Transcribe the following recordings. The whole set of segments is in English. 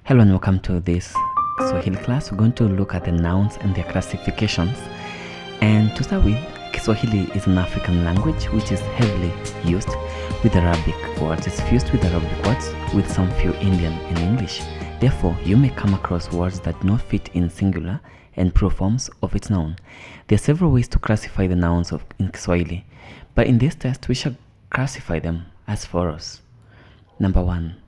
Hello and welcome to this Swahili class. We're going to look at the nouns and their classifications. And to start with, Swahili is an African language which is heavily used with Arabic words. It's fused with Arabic words with some few Indian and English. Therefore, you may come across words that do not fit in singular and plural forms of its noun. There are several ways to classify the nouns in Swahili, but in this test we shall classify them as follows. Number 1.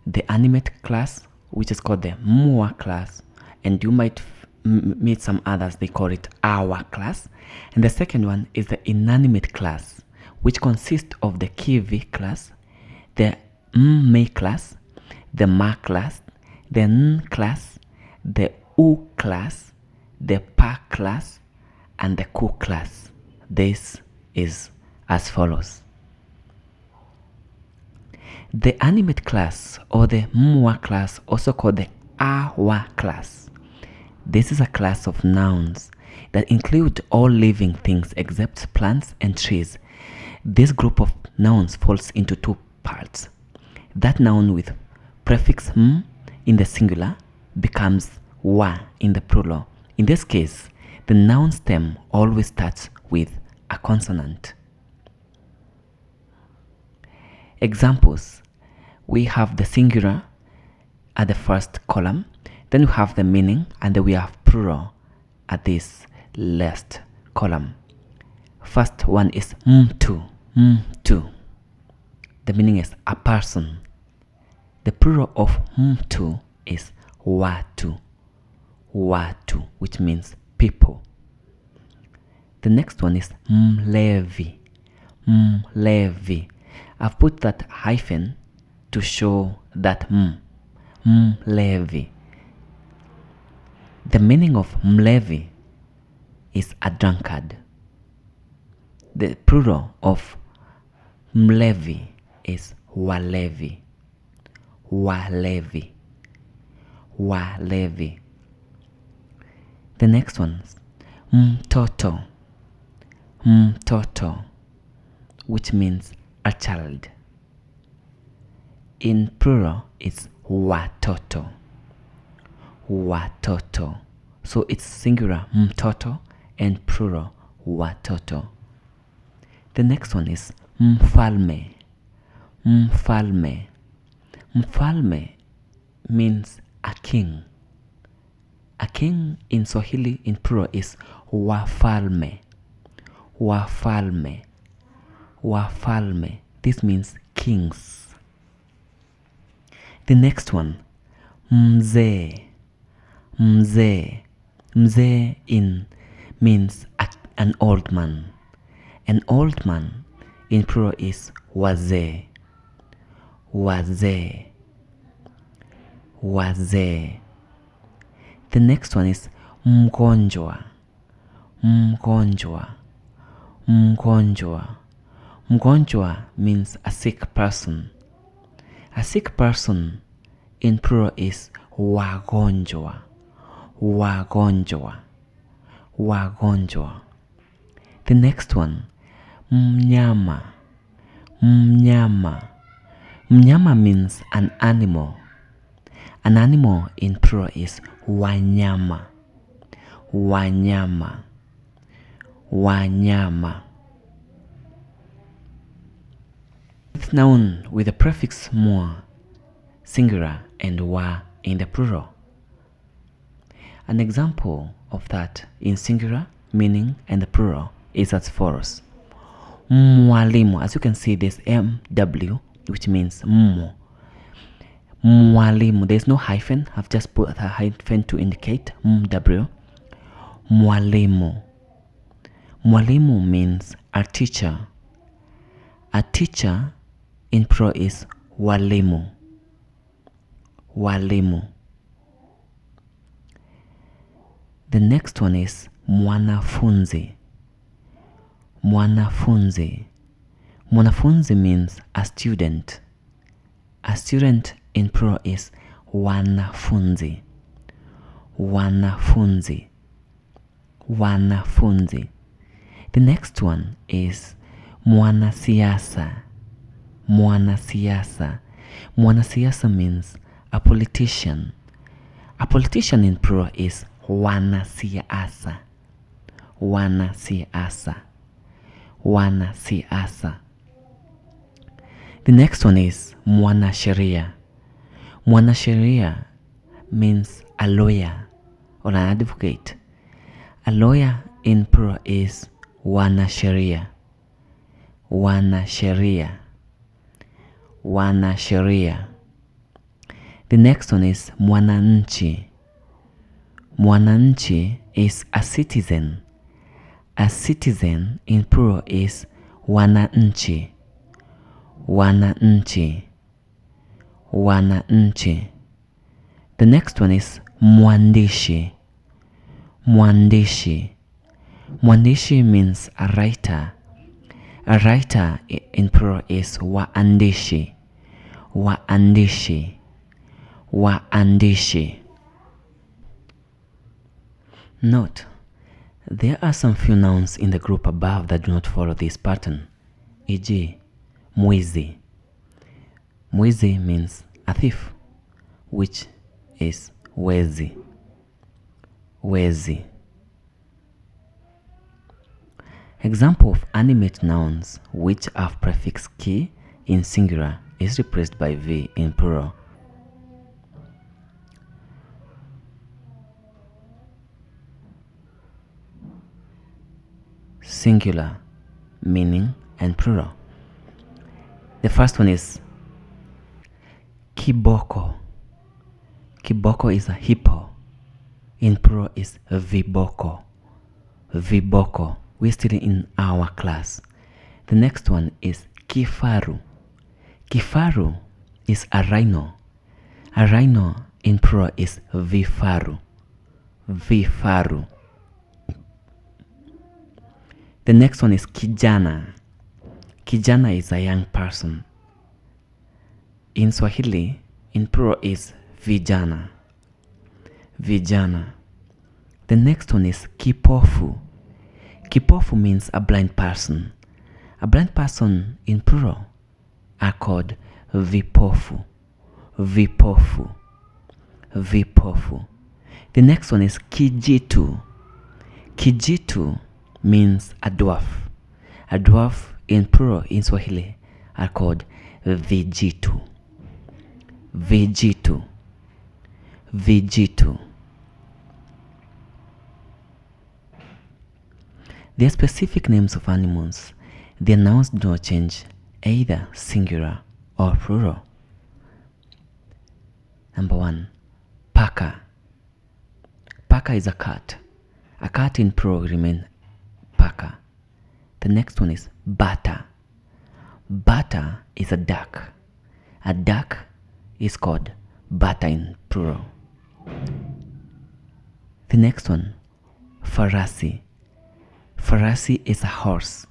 The animate class, which is called the mua class, and you might meet some others, they call it awa class. And the second one is the inanimate class, which consists of the kivi class, the me class, the ma class, the n class, the u class, the pa class, and the ku class. This is as follows. The animate class or the mua class, also called the awa class. This is a class of nouns that include all living things except plants and trees. This group of nouns falls into two parts. That noun with prefix m in the singular becomes wa in the plural. In this case, the noun stem always starts with a consonant. Examples: we have the singular at the first column, then we have the meaning, and then we have plural at this last column. First one is mtu. The meaning is a person. The plural of mtu is watu, which means people. The next one is mlevi. I've put that hyphen to show that mlevi. The meaning of mlevi is a drunkard. The plural of mlevi is walevi. The next one is mtoto, which means a child. In plural, it's watoto. So it's singular mtoto and plural watoto. The next one is mfalme. Mfalme means a king. A king in Swahili in plural is wafalme. This means kings. The next one, mzee means an old man. An old man in plural is wazee. The next one is mgonjwa. Mgonjwa means a sick person. A sick person in plural is wagonjwa. The next one, mnyama. Mnyama means an animal. An animal in plural is wanyama. Noun with the prefix mua, singular, and wa in the plural. An example of that in singular, meaning, and the plural is as follows. Mwalimu. As you can see, there's mw, which means mmo. Mwalimu. There's no hyphen. I've just put a hyphen to indicate mw. Mwalimu. Mwalimu means a teacher. A teacher in plural is walimu. The next one is mwanafunzi. Mwanafunzi means a student. A student in plural is wanafunzi. The next one is mwanasiasa. Mwanasiasa means A politician. A politician in plural is wanasiasa. Wanasiasa. Wanasiasa. The next one is mwanasheria. Mwanasheria means a lawyer or an advocate. A lawyer in plural is wanasheria. Wanasheria. Wanasheria. The next one is mwananchi. Mwananchi is a citizen. A citizen in plural is wananchi. Wananchi. Wananchi. The next one is mwandishi. Mwandishi. Mwandishi means a writer. A writer in plural is waandishi. Waandishi. Waandishi. Note, there are some few nouns in the group above that do not follow this pattern, e.g. mwizi. Mwizi means a thief, which is wezi. Wezi. Example of animate nouns which have prefix ki in singular is replaced by v in plural. Singular, meaning, and plural. The first one is kiboko. Kiboko is a hippo. In plural is viboko. Viboko. We're still in our class. The next one is kifaru. Kifaru is a rhino. A rhino in plural is vifaru. Vifaru. The next one is kijana. Kijana is a young person. In Swahili, in plural is vijana. Vijana. The next one is kipofu. Kipofu means a blind person. A blind person in plural are called vipofu. Vipofu. Vipofu. The next one is kijitu. Kijitu means a dwarf. A dwarf in plural in Swahili are called vijitu. Vijitu. Vijitu. They are specific names of animals. Their nouns do not change, either singular or plural. Number 1, paka. Paka is a cat. A cat in plural remain paka. The next one is bata. Bata is a duck. A duck is called bata in plural. The next one, farasi. Farasi is a horse.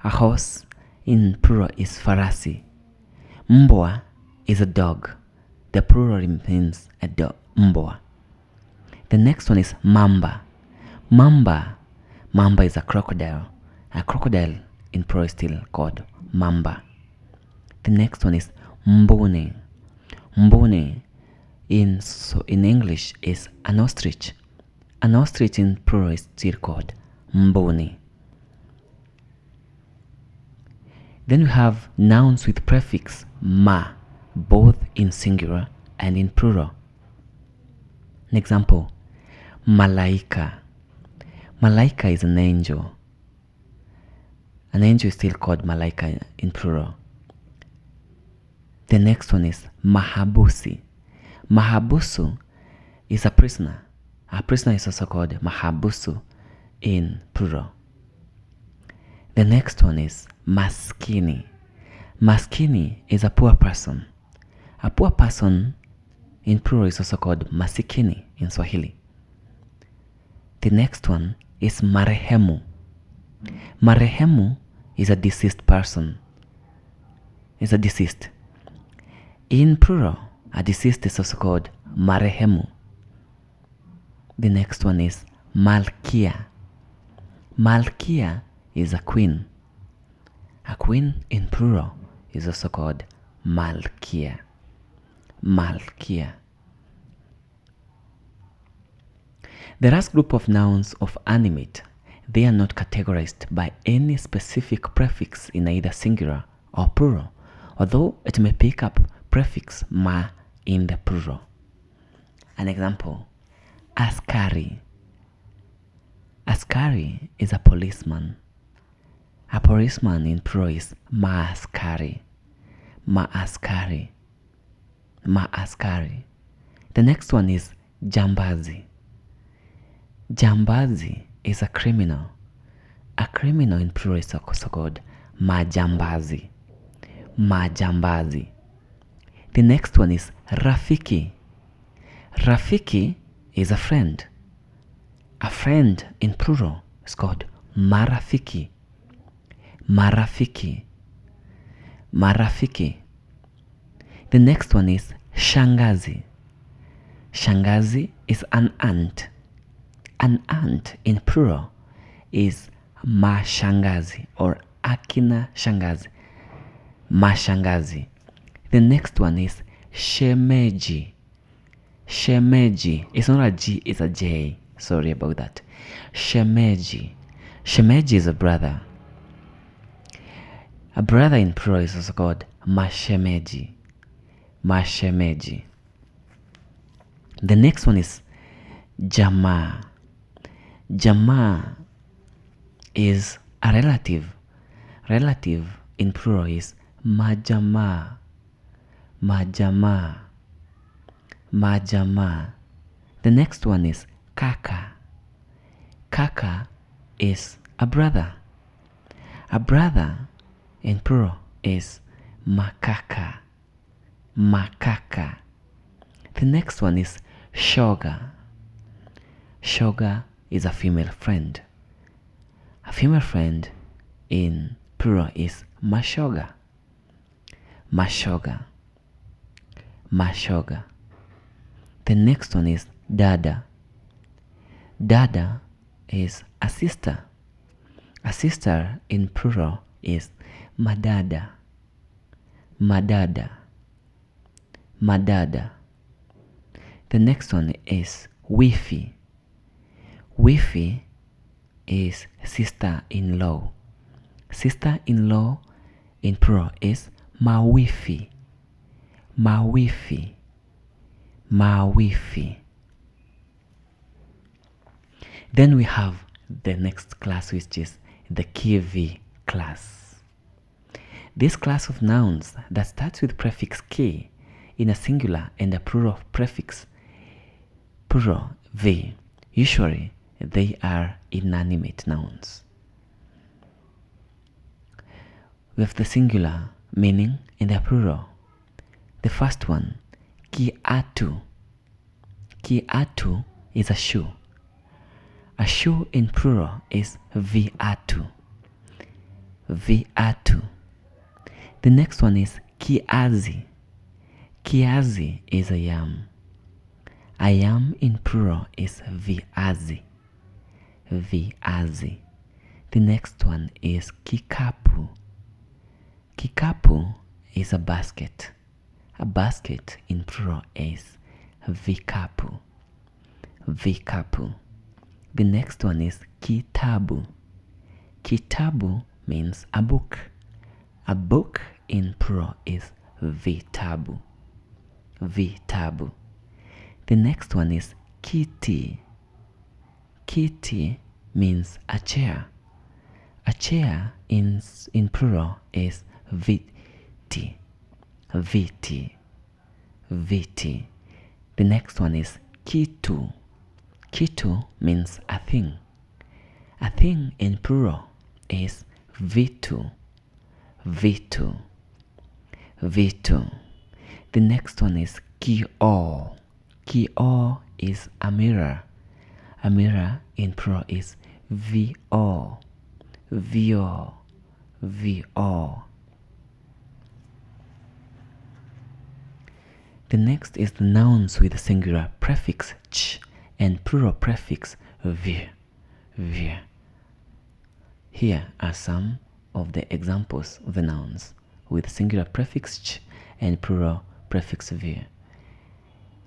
A horse in plural is farasi. Mbwa is a dog. The plural remains a dog, mbwa. The next one is mamba. Mamba is a crocodile. A crocodile in plural is still called mamba. The next one is mbuni. Mbuni in English is an ostrich. An ostrich in plural is still called mbuni. Then we have nouns with prefix ma, both in singular and in plural. An example, malaika. Malaika is an angel. An angel is still called malaika in plural. The next one is mahabusi. Mahabusu is a prisoner. A prisoner is also called mahabusu in plural. The next one is maskini. Maskini is a poor person. A poor person in plural is also called masikini in Swahili. The next one is marehemu. Marehemu is a deceased person. Is a deceased. In plural, a deceased is also called marehemu. The next one is malkia. Malkia is a queen. A queen in plural is also called malkia. malkia. The last group of nouns of animate, they are not categorized by any specific prefix in either singular or plural, although it may pick up prefix ma in the plural. An example, askari. Askari is a policeman. A policeman in plural is maaskari. Maaskari. Maaskari. The next one is jambazi. Jambazi is a criminal. A criminal in plural is also called majambazi. Majambazi. The next one is rafiki. Rafiki is a friend. A friend in plural is called marafiki. Marafiki. Marafiki. The next one is shangazi. Shangazi is an aunt. An aunt in plural is mashangazi or akina shangazi. Mashangazi. The next one is shemeji. Shemeji. It's not a G, it's a J. Sorry about that. Shemeji. Shemeji is a brother. A brother in plural is also called mashemeji. Mashemeji. The next one is jamaa. Jamaa is a relative. Relative in plural is majamaa. Majamaa. Majamaa. The next one is kaka. Kaka is a brother. A brother in plural is makaka. Makaka. The next one is shoga. Shoga is a female friend. A female friend in plural is mashoga. Mashoga. Mashoga. The next one is dada. Dada is a sister. A sister in plural is madada. Madada. Madada. The next one is wifi. Wifi is sister-in-law. Sister-in-law in plural is mawifi. Mawifi. Mawifi. Then we have the next class, which is the kivi class. This class of nouns that starts with prefix ki in a singular and a plural prefix plural vi. Usually they are inanimate nouns. We have the singular meaning and the plural. The first one, kiatu. Kiatu is a shoe. A shoe in plural is viatu. Viatu. The next one is kiazi. Kiazi is a yam. A yam in plural is viazi. Viazi. The next one is kikapu. Kikapu is a basket. A basket in plural is vikapu. Vikapu. The next one is kitabu. Kitabu means a book. A book in plural is vitabu. Vitabu. The next one is kiti. Kiti means a chair. A chair in plural is viti. Viti. Viti. The next one is kitu. Kitu means a thing. A thing in plural is vitu. Vitu. Vitu. The next one is kioo. Kioo is a mirror. A mirror in plural is vioo. Vioo. Vioo. The next is the nouns with singular prefix ch and plural prefix vir. Vir. Here are some of the examples of the nouns with singular prefix ch and plural prefix vir.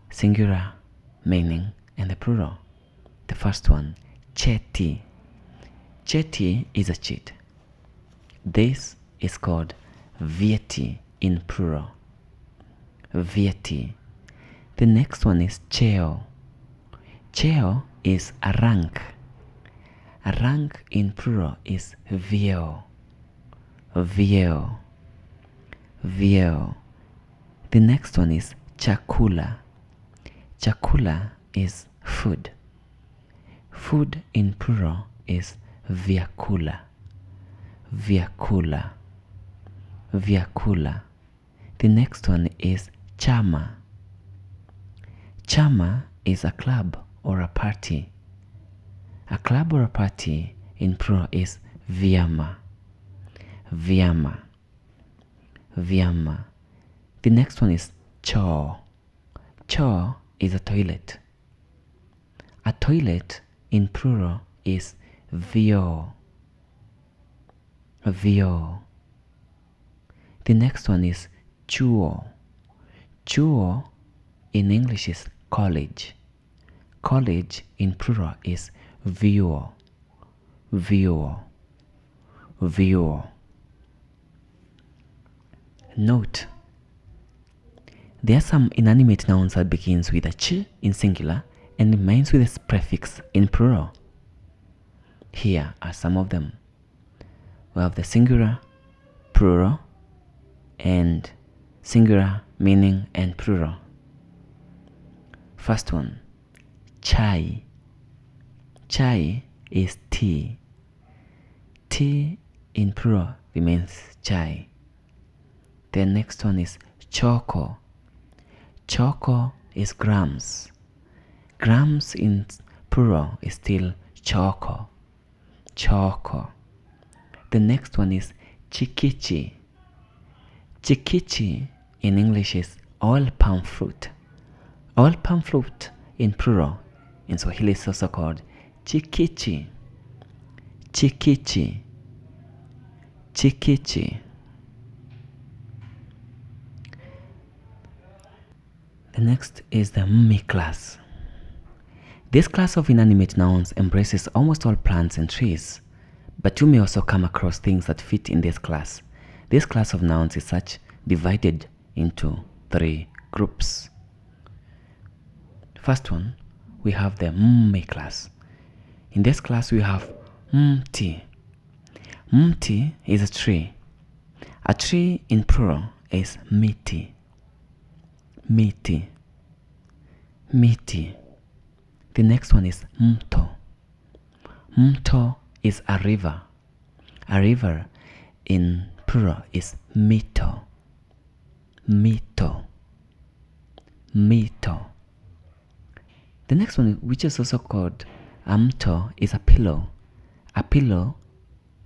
singular meaning and the plural. The first one, cheti. Cheti is a cheat. This is called vyeti in plural. Vyeti. The next one is cheo. Cheo is a rank. A rank in plural is vyeo. Vyeo. Vyeo. The next one is chakula. Chakula is food. Food in plural is vyakula. Vyakula. Vyakula. The next one is chama. Chama is a club or a party. A club or a party in plural is vyama. Vyama. Vyama. The next one is choo. Choo is a toilet. A toilet in plural is vyoo. Vyoo. The next one is chuo. Chuo in English is college. College in plural is vyuo. Vyuo. Vyuo. Note: there are some inanimate nouns that begins with a ch in singular and remains with a prefix in plural. Here are some of them. We have the singular, plural, and singular meaning and plural. First one, chai. Chai is tea. Tea in plural remains chai. The next one is choco. Choco is grams. Grams in plural is still choco. Choco. The next one is chikichi. Chikichi in English is all palm fruit. All palm fruit in plural in Swahili is also called chikichi. Chikichi. Chikichi. The next is the mmi class. This class of inanimate nouns embraces almost all plants and trees, but you may also come across things that fit in this class. This class of nouns is such divided into 3 groups. First one, we have the mmi class. In this class we have mti. Mti is a tree. A tree in plural is miti. Miti. Miti. The next one is mto. Mto is a river. A river in plural is mito. Mito. Mito. The next one, which is also called mto, is a pillow. A pillow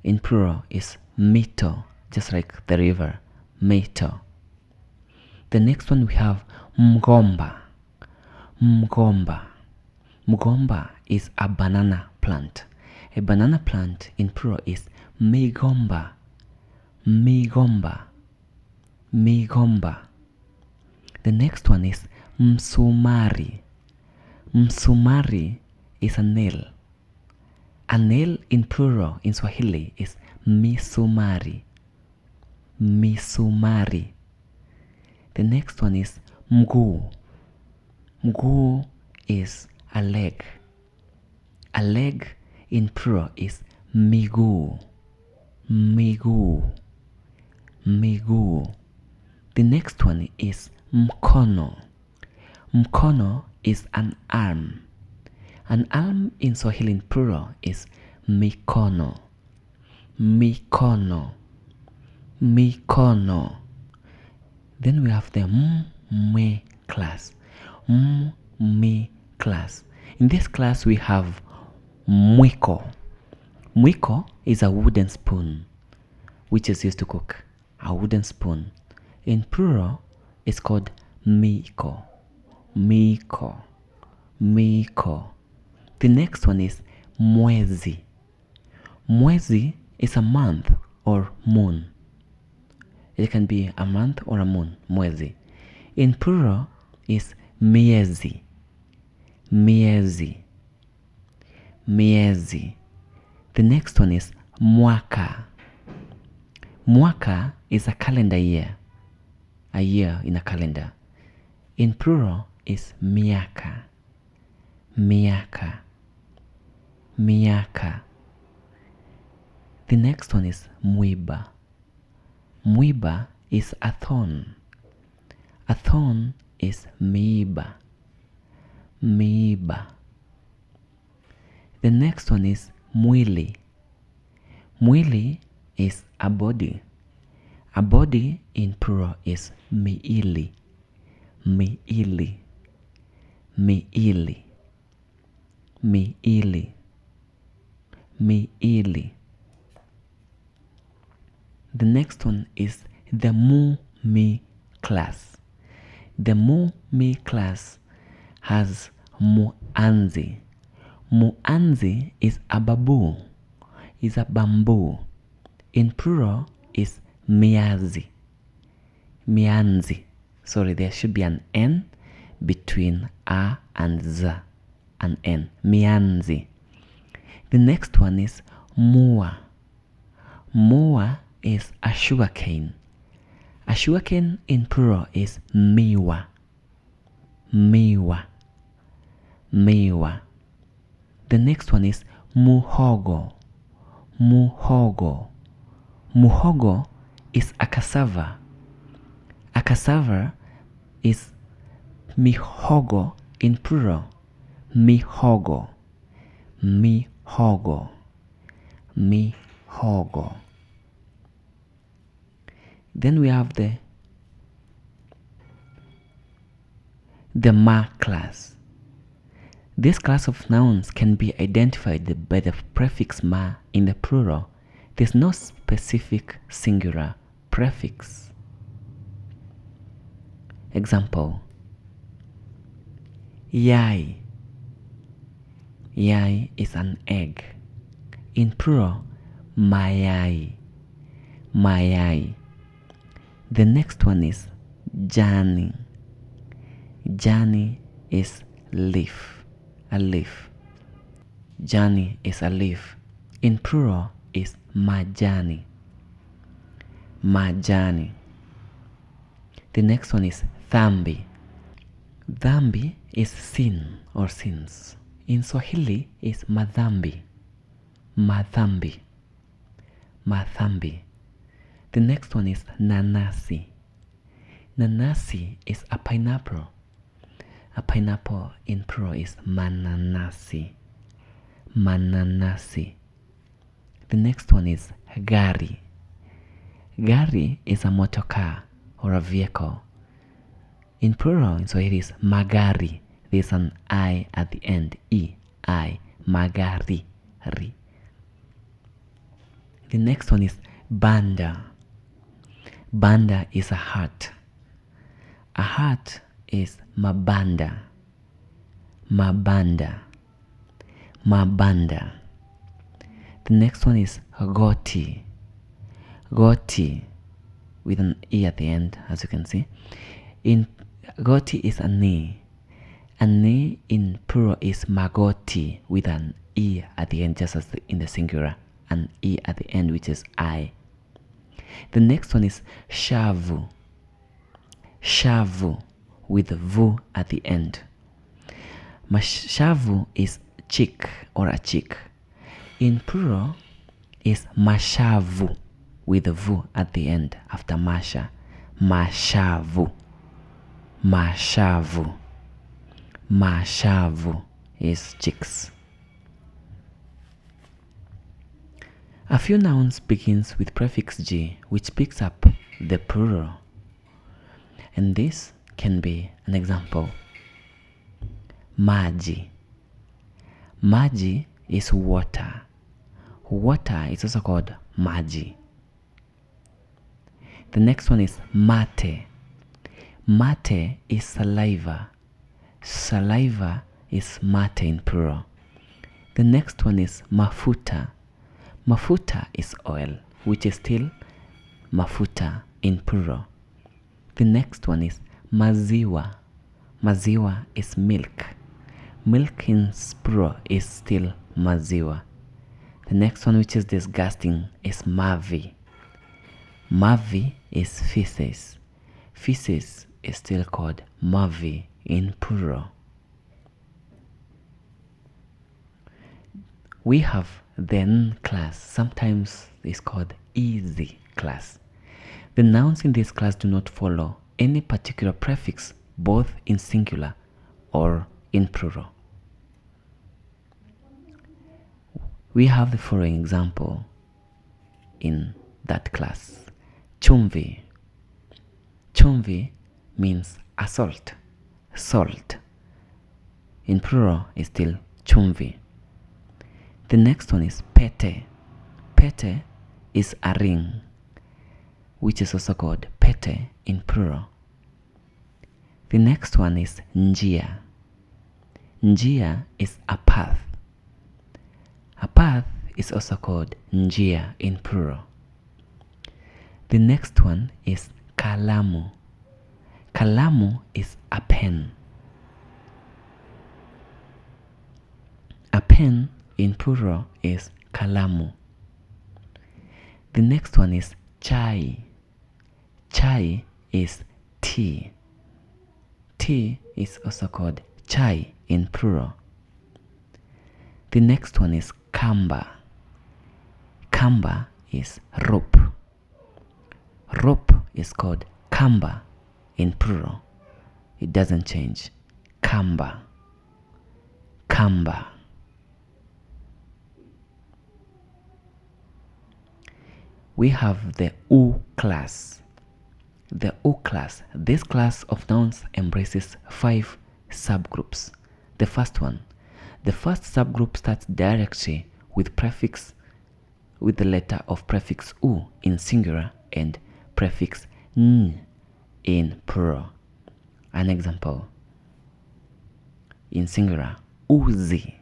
in plural is mito, just like the river, mito. The next one we have mgomba. Mgomba. Mgomba is a banana plant. A banana plant in plural is migomba. Migomba. Migomba. The next one is msumari. Msumari is a nail. A nail in plural in Swahili is misumari. Misumari. The next one is mguu. Mguu is a leg. A leg in plural is miguu. Miguu. Miguu. The next one is mkono. Mkono is an arm. An arm in Swahili in plural is mikono. Mikono. Mikono. Then we have the mwe class. Mwe class. In this class we have mwiko. Mwiko is a wooden spoon which is used to cook. A wooden spoon. In plural it's called miko. Miko. Miko. The next one is mwezi. Mwezi is a month or moon. It can be a month or a moon. Mwezi. In plural is miezi, miezi, miezi. The next one is mwaka. Mwaka is a calendar year. A year in a calendar. In plural is miaka, miaka, miaka. The next one is mwiba. Mwiba is a thorn. A thorn is miiba, miiba. The next one is mwili. Mwili is a body. A body in plural is miili, miili, miili, miili, miili. The next one is the mu-mi class. The mu-mi class has muanzi. Muanzi is a babu, is a bamboo. In plural is miazi, mianzi. Sorry, there should be an N between A and Z, an N, mianzi. The next one is mua. Mua is a sugarcane. A sugarcane in plural is miwa, miwa, miwa. The next one is muhogo, muhogo. Muhogo is a cassava. A cassava is mihogo in plural, mihogo, mihogo, mihogo. Then we have the ma class. This class of nouns can be identified by the prefix ma in the plural. There's no specific singular prefix. Example: yai. Yai is an egg. In plural, mayai, mayai. The next one is jani. Jani is leaf, a leaf. Jani is a leaf. In plural is majani, majani. The next one is dhambi. Dhambi is sin or sins. In Swahili is madhambi, madhambi, madhambi. The next one is nanasi. Nanasi is a pineapple. A pineapple in plural is mananasi, mananasi. The next one is gari. Gari is a motor car or a vehicle. In plural in Swahili is magari. There's an I at the end, I, magari, ri. The next one is banda. Banda is a heart. A heart is mabanda, mabanda, mabanda. The next one is goti. Goti with an E at the end, as you can see. In goti is a knee. A knee in plural is magoti with an E at the end, just as in the singular. An E at the end, which is I. The next one is shavu. Shavu with vu at the end. Mashavu is chick or a chick. In plural is mashavu with vu at the end after masha. Mashavu, mashavu, mashavu is chicks. A few nouns begins with prefix G, which picks up the plural. And this can be an example. Maji. Maji is water. Water is also called maji. The next one is mate. Mate is saliva. Saliva is mate in plural. The next one is mafuta. Mafuta is oil, which is still mafuta in plural. The next one is maziwa. Maziwa is milk. Milk in plural is still maziwa. The next one, which is disgusting, is mavi. Mavi is feces. Feces is still called mavi in plural. We have the N class. Sometimes it's called easy class. The nouns in this class do not follow any particular prefix, both in singular or in plural. We have the following example in that class. Chumvi. Chumvi means a salt. Salt. In plural is still chumvi. The next one is pete. Pete is a ring, which is also called pete in plural. The next one is njia. Njia is a path. A path is also called njia in plural. The next one is kalamu. Kalamu is a pen. A pen in plural is kalamu. The next one is chai. Chai is tea. Tea is also called chai in plural. The next one is kamba. Kamba is rope. Rope is called kamba in plural. It doesn't change. Kamba. Kamba. We have the U class. The U class. This class of nouns embraces 5 subgroups. The first one. The first subgroup starts directly with the letter of prefix U in singular and prefix N in plural. An example. In singular, uzi.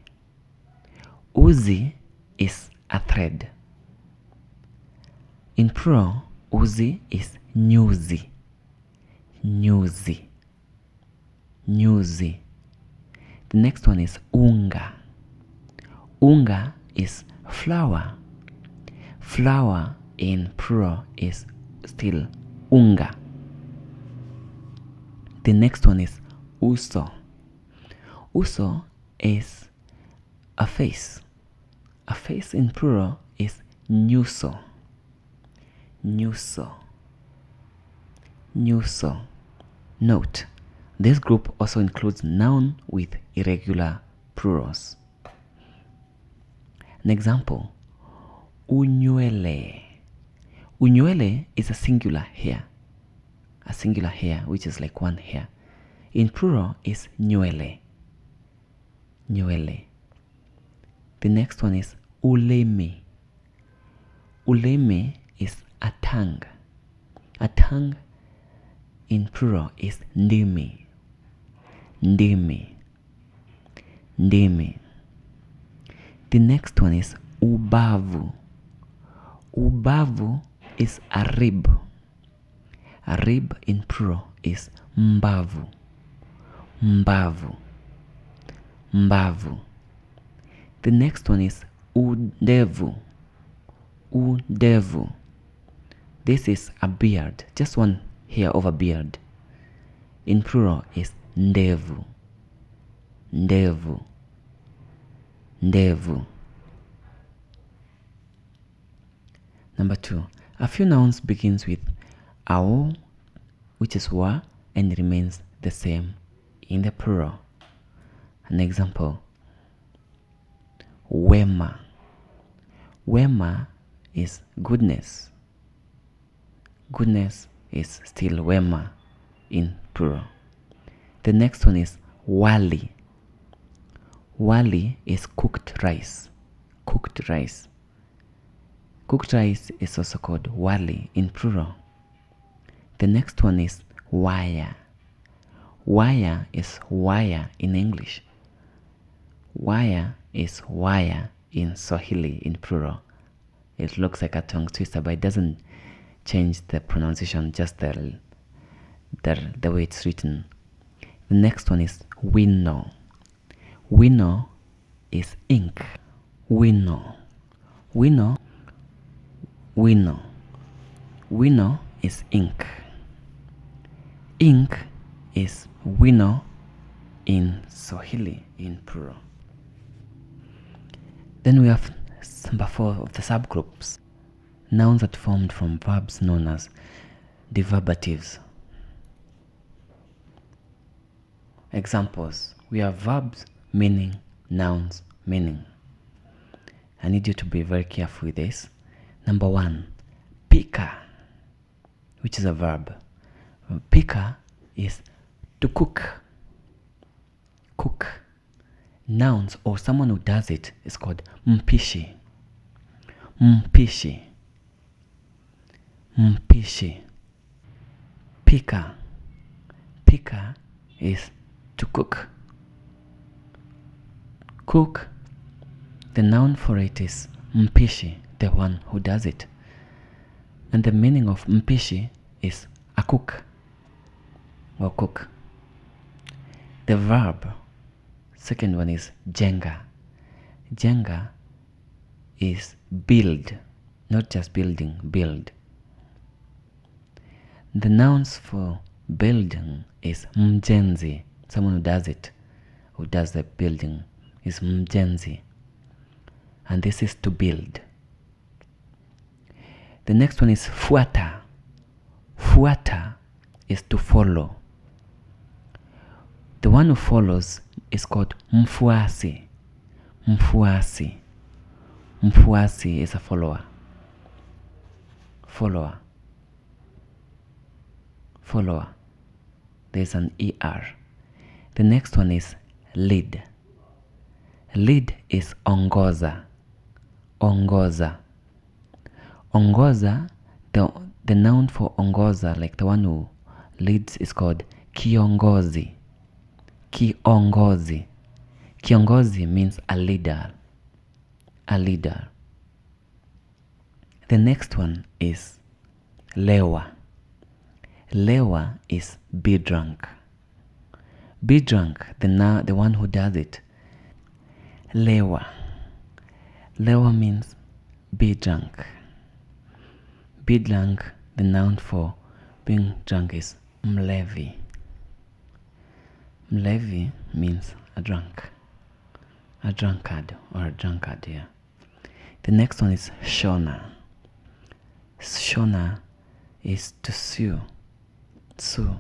Uzi is a thread. In plural, uzi is nyuzi. Nyuzi. Nyuzi. The next one is unga. Unga is flour. Flour in plural is still unga. The next one is uso. Uso is a face. A face in plural is nyuso. Nyuso. Nyuso. Note, this group also includes noun with irregular plurals. An example, unywele. Unywele is a singular hair. A singular hair, which is like one hair. In plural is nywele. Nywele. The next one is ulemi. Ulemi is a tongue. A tongue in plural is ndimi. Ndimi. Ndimi. The next one is ubavu. Ubavu is a rib. A rib in plural is mbavu. Mbavu. Mbavu. The next one is udevu. Udevu. This is a beard, just one hair of a beard. In plural is ndevu. Ndevu. Ndevu. Number 2. A few nouns begins with ao, which is wa, and remains the same in the plural. An example, wema. Wema is goodness. Goodness is still wema in plural. The next one is wali. Wali is cooked rice. Cooked rice. Cooked rice is also called wali in plural. The next one is wire. Wire is wire in English. Wire is wire in Swahili in plural. It looks like a tongue twister, but it doesn't change the pronunciation, just the way it's written. The next one is winnow. Winnow is ink. Winnow. Winnow. Winnow. Winnow is ink. Ink is winnow in Swahili, in plural. Then we have number 4 of the subgroups. Nouns that formed from verbs known as deverbatives. Examples. We have verbs meaning, nouns meaning. I need you to be very careful with this. Number 1, pika, which is a verb. Pika is to cook. Cook. Nouns or someone who does it is called mpishi. Mpishi. Mpishi. Pika. Pika is to cook. Cook. The noun for it is mpishi, the one who does it. And the meaning of mpishi is a cook or cook. The verb, second one is jenga. Jenga is build, not just building, build. The nouns for building is mjenzi, someone who does it, who does the building is mjenzi. And this is to build. The next one is fuata. Fuata is to follow. The one who follows is called mfuasi. Mfuasi. Mfuasi is a follower. Follower. Follower. There's an ER. The next one is lead. Lead is ongoza. Ongoza. Ongoza, the noun for ongoza, like the one who leads, is called kiongozi. Kiongozi. Kiongozi means a leader. A leader. The next one is lewa. Lewa is be drunk. Be drunk, the one who does it. Lewa. Lewa means be drunk. Be drunk, the noun for being drunk is mlevi. Mlevi means a drunk. A drunkard or a drunkard, yeah. The next one is shona. Shona is to sew. Sew.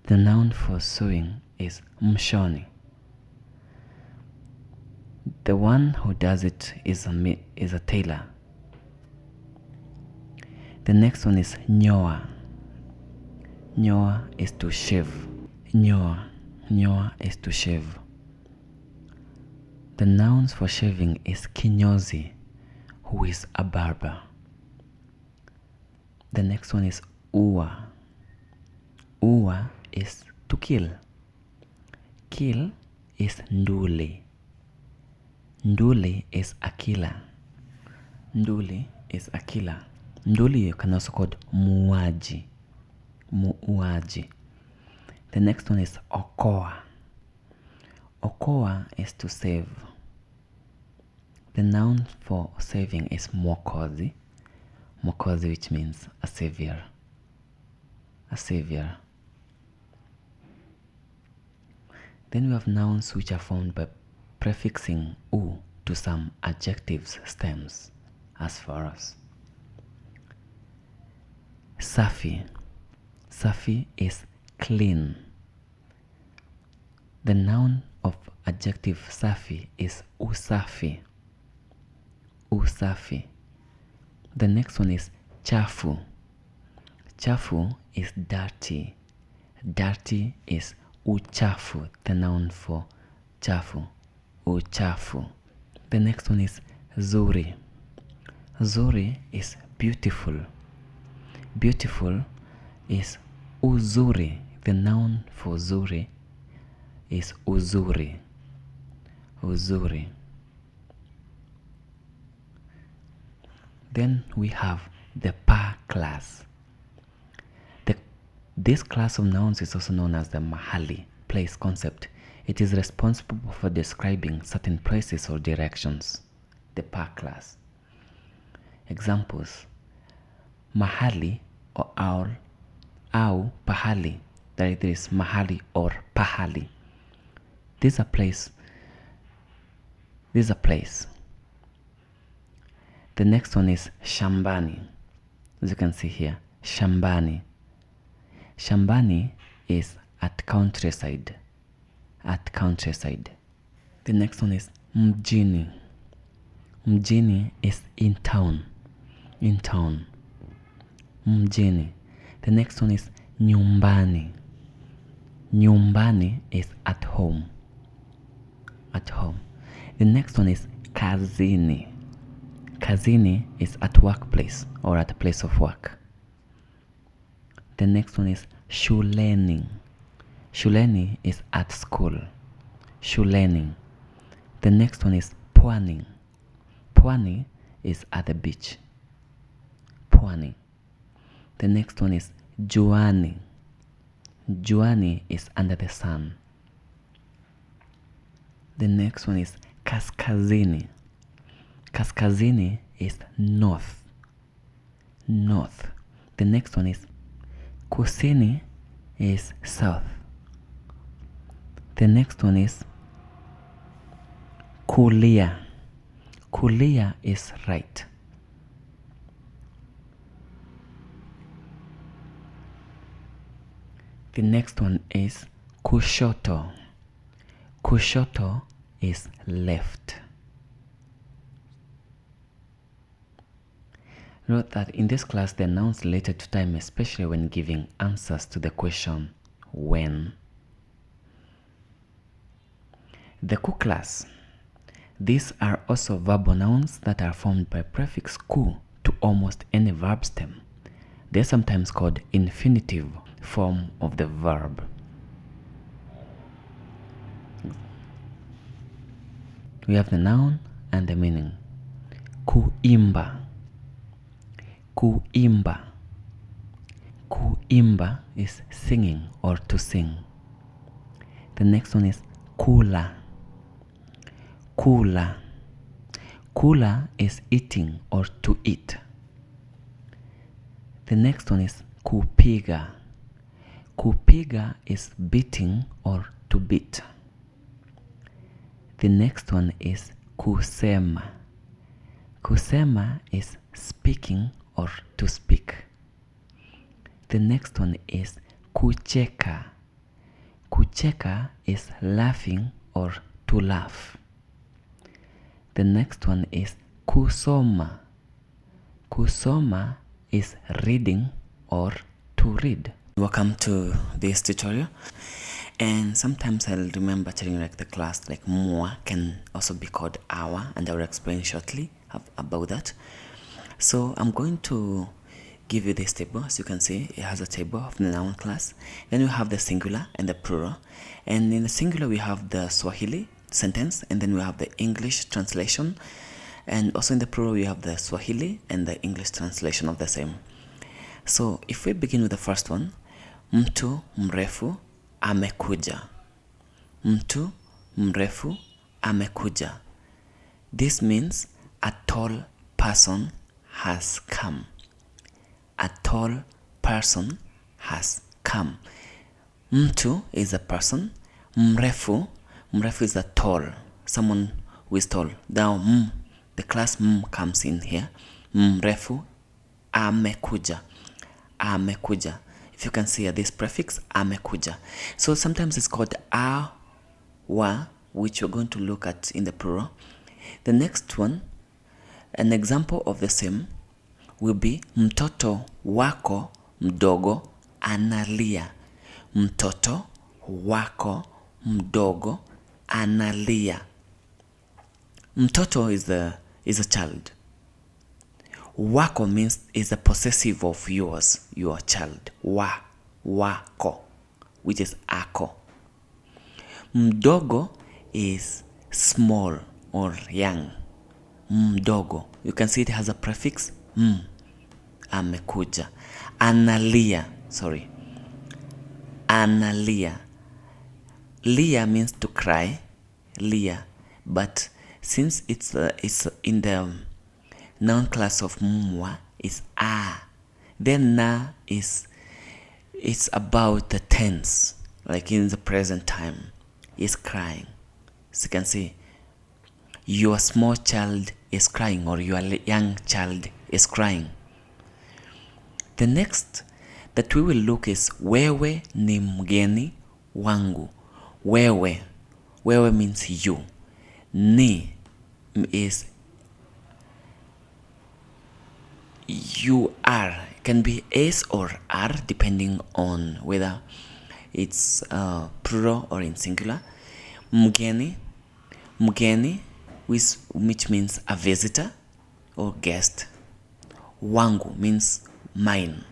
The noun for sewing is mshoni. The one who does it is a tailor. The next one is nyoa. Nyoa is to shave. Nyoa. Nyoa is to shave. The nouns for shaving is kinyozi, who is a barber. The next one is ua. Ua is to kill. Kill is nduli. Nduli is a killer. Nduli is a killer. Nduli you can also call muaji. Muaji. The next one is okoa. Okoa is to save. The noun for saving is mokozi. Mokozi, which means a savior. A savior. Then we have nouns which are formed by prefixing u to some adjectives stems as follows. Safi. Safi is clean. The noun of adjective safi is usafi. Usafi. The next one is chafu. Chafu is dirty. Dirty is uchafu, the noun for chafu. Uchafu. The next one is zuri. Zuri is beautiful. Beautiful is uzuri. The noun for zuri is uzuri. Uzuri. Then we have the pa class. This class of nouns is also known as the mahali. place concept. It is responsible for describing certain places or directions. The pa class. Examples: mahali or au pahali. That is mahali or pahali. This is a place. The next one is shambani. As you can see here, shambani. Shambani is at countryside. The next one is mjini. Mjini is in town. Mjini. The next one is nyumbani. Nyumbani is at home. The next one is kazini. Kazini is at workplace or at a place of work. The next one is shuleni. Shuleni is at school. Shuleni. The next one is pwani. Pwani is at the beach. Pwani. The next one is juani. Juani is under the sun. The next one is kaskazini. Kaskazini is north. The next one is kusini is south. The next one is kulia. Kulia is right. The next one is kushoto. Kushoto is left. Note that in this class the nouns related to time, especially when giving answers to the question when. The ku class. These are also verbal nouns that are formed by prefix ku to almost any verb stem. They are sometimes called infinitive form of the verb. We have the noun and the meaning. Kuimba. Kuimba. Kuimba is singing or to sing. The next one is kula. Kula. Kula is eating or to eat. The next one is kupiga. Kupiga is beating or to beat. The next one is kusema. Kusema is speaking or to speak. The next one is kucheka. Kucheka is laughing or to laugh. The next one is kusoma. Kusoma is reading or to read. Welcome to this tutorial. And sometimes I'll remember telling you, like, the class, like mua can also be called hour, and I will explain shortly about that. So I'm going to give you this table. As you can see, it has a table of the noun class. Then we have the singular and the plural. And in the singular we have the Swahili sentence, and then we have the English translation. And also in the plural we have the Swahili and the English translation of the same. So if we begin with the first one, mtu mrefu amekuja. Mtu mrefu amekuja. This means a tall person has come. A tall person has come. Mtu is a person. Mrefu is a tall, someone who is tall. Now the class comes in here. Mrefu amekuja. Amekuja. If you can see this prefix amekuja. So sometimes it's called awa, which we're going to look at in the plural. The next one, an example of the same, will be mtoto wako mdogo analia. Mtoto wako mdogo analia. Mtoto is a child. Wako means is a possessive of yours, your child. Wako, which is ako. Mdogo is small or young. Mdogo. You can see it has a prefix amekuja. Analia. lia means to cry, lia, but since it's in the noun class of mwa, is a. Then na is it's about the tense, like in the present time, is crying. So you can say your small child is crying or your young child is crying. The next that we will look is wewe ni mgeni wangu. Wewe means you. Ni is you are. It can be s or r depending on whether it's plural or in singular. Mgeni, which means a visitor or guest. Wangu means mine.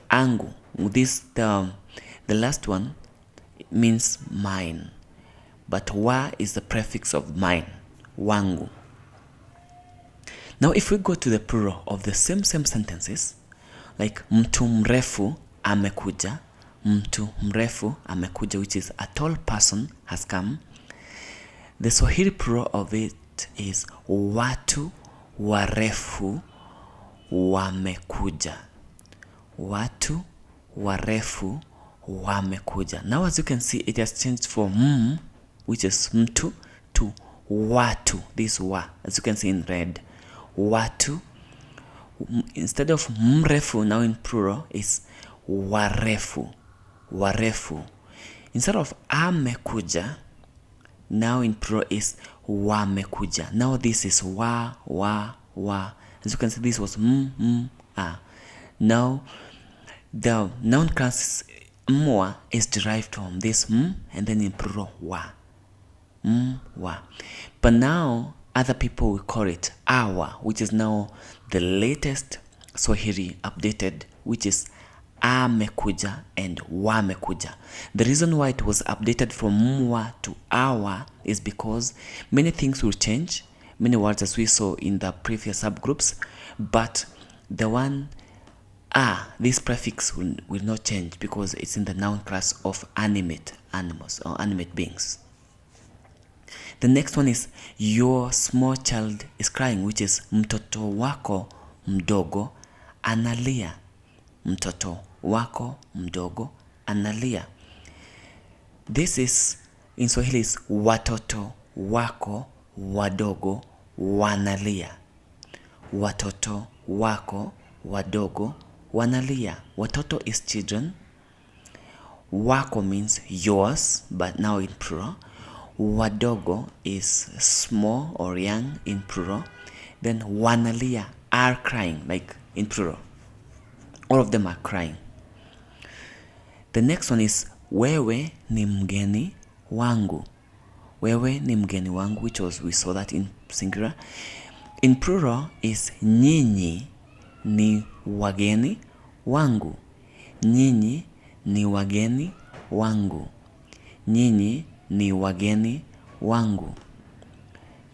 Angu, the last one means mine, but wa is the prefix of mine. Wangu. Now if we go to the plural of the same sentences, like mtu mrefu amekuja, mtu mrefu amekuja, which is a tall person has come. The Swahili plural of it is watu warefu wamekuja. Watu warefu wamekuja. Now as you can see, it has changed from which is mtu, to watu. This wa, as you can see in red. Watu, instead of mrefu, now in plural is warefu. Warefu. Instead of amekuja, now in plural is wamekuja. Now this is wa. As you can see, this was a. Now the noun class mwa is derived from this and then in plural wa. Wa. But now other people will call it awa, which is now the latest Swahili updated, which is amekuja and wamekuja. The reason why it was updated from mwa to awa is because many things will change, many words as we saw in the previous subgroups, but the one this prefix will not change because it's in the noun class of animate animals or animate beings. The next one is your small child is crying, which is mtoto wako mdogo analia. Mtoto wako mdogo analia. This is in Swahili is watoto wako wadogo wanalia. Watoto wako wadogo wanalia. Watoto is children. Wako means yours, but now in plural. Wadogo is small or young in plural. Then wanalia are crying, like in plural. All of them are crying. The next one is wewe ni mgeni wangu. Wewe ni mgeni wangu, which was, we saw that in singular. In plural is nyinyi ni wageni wangu. Nyinyi ni wageni wangu. Nyinyi ni wageni wangu.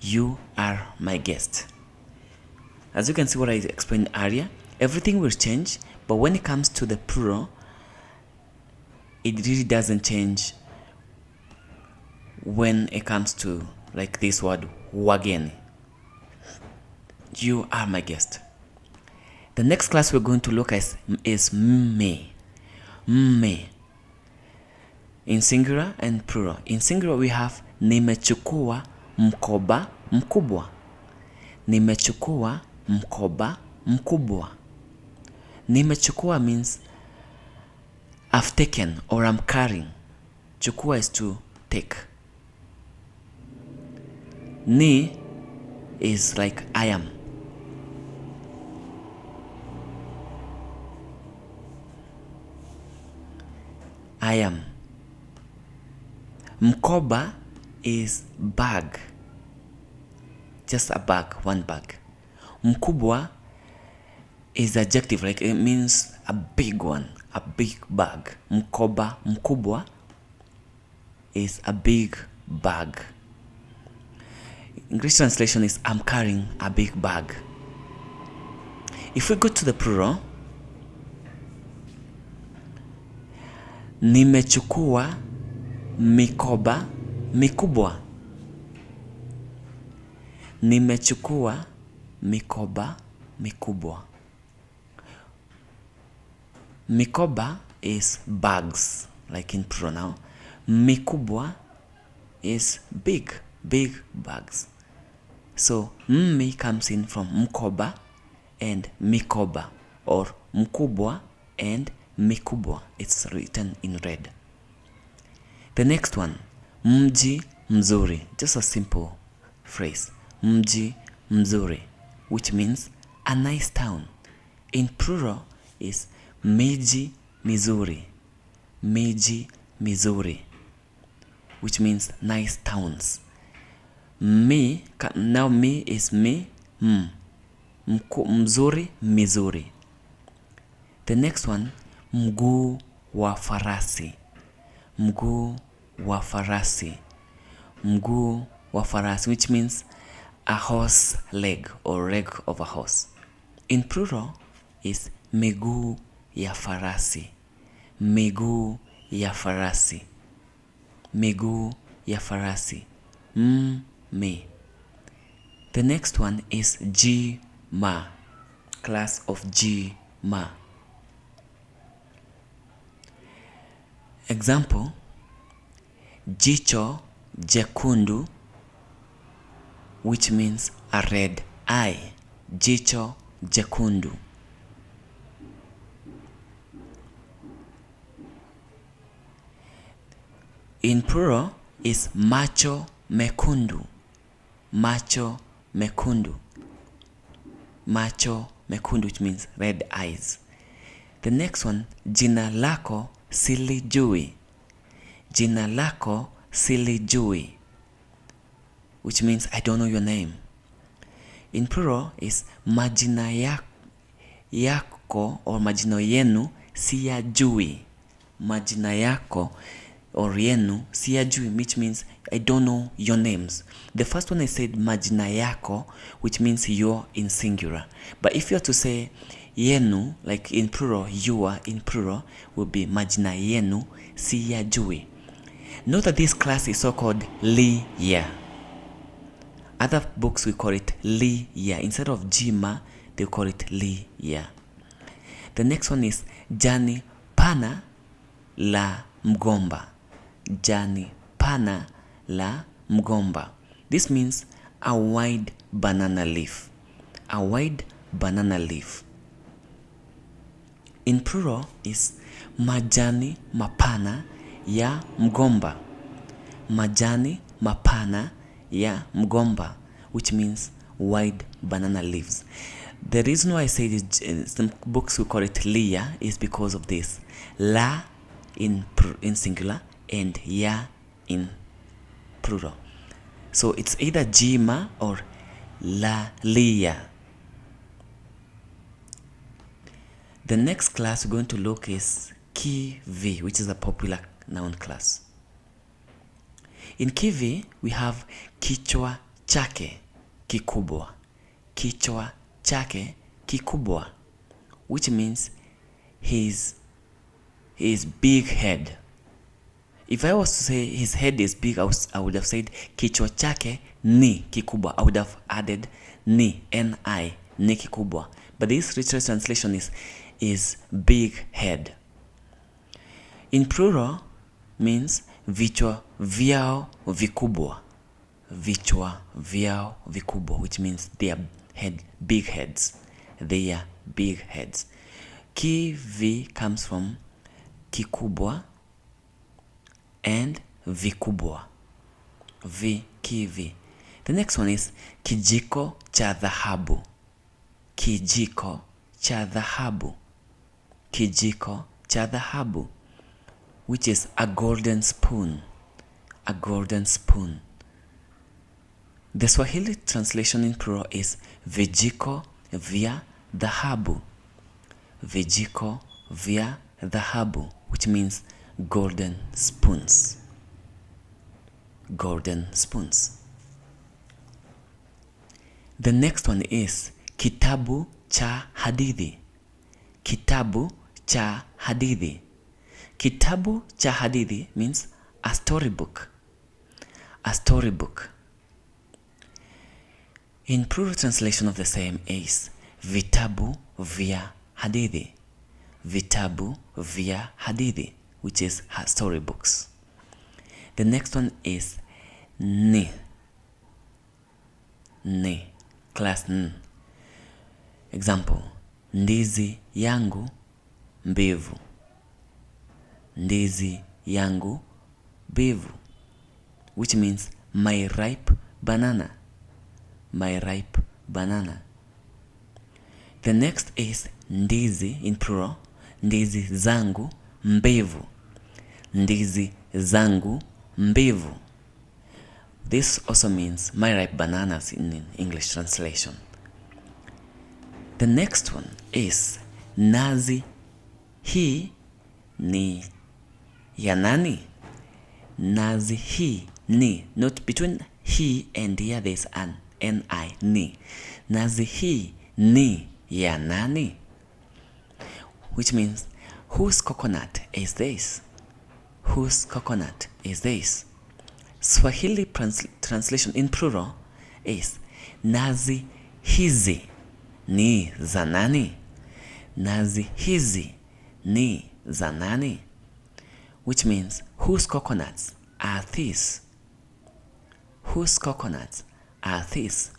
You are my guest. As you can see what I explained earlier, everything will change, but when it comes to the plural, it really doesn't change when it comes to like this word wageni. You are my guest. The next class we're going to look at is me. Me. In singular and plural. In singular we have nimechukua mkoba mkubwa. Nimechukua mkoba mkubwa. Nimechukua means I've taken or I'm carrying. Chukua is to take. Ni is like I am. I am. Mkoba is bag. Just a bag, one bag. Mkubwa is adjective, like it means a big one, a big bag. Mkoba mkubwa is a big bag. English translation is I'm carrying a big bag. If we go to the plural, nimechukua mikoba mikubwa. Nimechukua mikoba mikubwa. Mikoba is bags, like in pronoun. Mikubwa is big bags. So mi comes in from mkoba and mikoba, or mkubwa and mikubwa. It's written in red. The next one, mji mzuri. Just a simple phrase. Mji mzuri, which means a nice town. In plural is miji mizuri. Miji mizuri, which means nice towns. Now me is me, mzuri, mizuri. The next one, mguu wa farasi. Mguu wa farasi. Mguu wa farasi, which means a horse leg or leg of a horse. In plural is miguu ya farasi. Miguu ya farasi. Miguu ya farasi. Me. The next one is G-ma, class of G-ma. Example, jicho jekundu, which means a red eye. Jicho jekundu. In plural is macho mekundu. Macho mekundu. Macho mekundu, which means red eyes. The next one, jina lako silijui. Jina lako silijui, which means I don't know your name. In plural is majina yako or majina yenu siyajui. Majina yako or yenu siyajui, which means I don't know your names. The first one I said majina yako, which means you're in singular. But if you are to say yenu, like in plural, you are in plural, will be majina yenu siyajui. Note that this class is so called li-ya. Other books we call it li-ya. Instead of jima, they call it li-ya. The next one is jani pana la mgomba. Jani pana la mgomba. This means a wide banana leaf. A wide banana leaf. In plural is majani mapana ya mgomba. Majani mapana ya mgomba, which means wide banana leaves. The reason why I say this, some books we call it liya, is because of this. La in singular and ya in plural. So it's either jima or la liya. The next class we're going to look is kivi, which is a popular noun class. In kivi, we have kichwa chake kikubwa. Kichwa chake kikubwa, which means his big head. If I was to say his head is big, I would have said kichwa chake ni kikubwa. I would have added ni, N-I, ni kikubwa. But this literal translation is big head. In plural means vichwa vyao vikubwa. Vichwa vyao vikubwa, which means they are big heads. They are big heads. Kivi comes from kikubwa and vikubwa. Kivi. The next one is kijiko cha dhahabu. Kijiko cha dhahabu. Kijiko cha dhahabu, which is a golden spoon. A golden spoon. The Swahili translation in plural is vijiko vya dhahabu. Vijiko vya dhahabu, which means golden spoons. Golden spoons. The next one is kitabu cha hadithi. Kitabu cha hadithi. Kitabu cha hadithi means a storybook. A storybook. In plural translation of the same is vitabu vya hadithi. Vitabu vya hadithi, which is storybooks. The next one is ni. Ni. Class N. Example, ndizi yangu mbivu. Ndizi yangu mbivu, which means my ripe banana. My ripe banana. The next is ndizi in plural. Ndizi zangu mbivu. Ndizi zangu mbivu. This also means my ripe bananas in English translation. The next one is nazi hii ni ya nani? Nazi hii ni. Not between he and here there's an ni. Ni. Nazi hii ni ya nani? Which means whose coconut is this? Whose coconut is this? Swahili translation in plural is nazi hizi ni za nani? Nazi hizi ni za nani? Which means whose coconuts are these? Whose coconuts are these?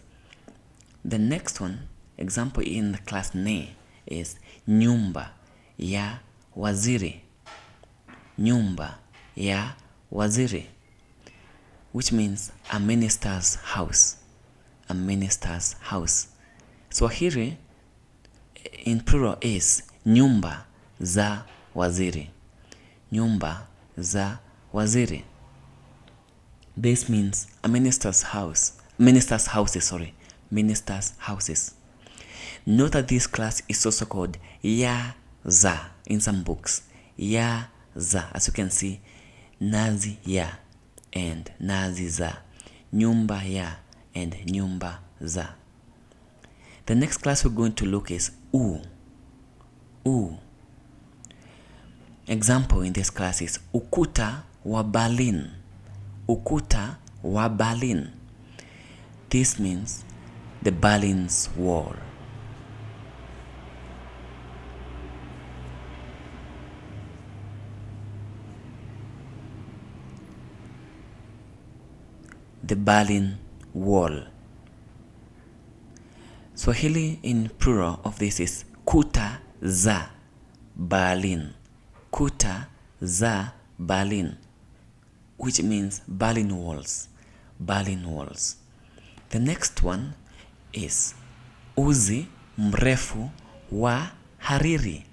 The next one, example in the class ne, is nyumba ya waziri. Nyumba ya waziri, which means a minister's house. A minister's house. Swahili in plural is nyumba za waziri. Nyumba za waziri. This means a minister's house. Minister's houses, sorry. Minister's houses. Note that this class is also called ya za in some books. Ya za. As you can see, nazi ya and nazi za. Nyumba ya and nyumba za. The next class we're going to look is u. U. Example in this class is ukuta wa Berlin. Ukuta wa Berlin. This means the Berlin's Wall. The Berlin Wall. Swahili in plural of this is kuta za Berlin. Kuta za Berlin, which means Berlin walls. Berlin walls. The next one is uzi mrefu wa hariri.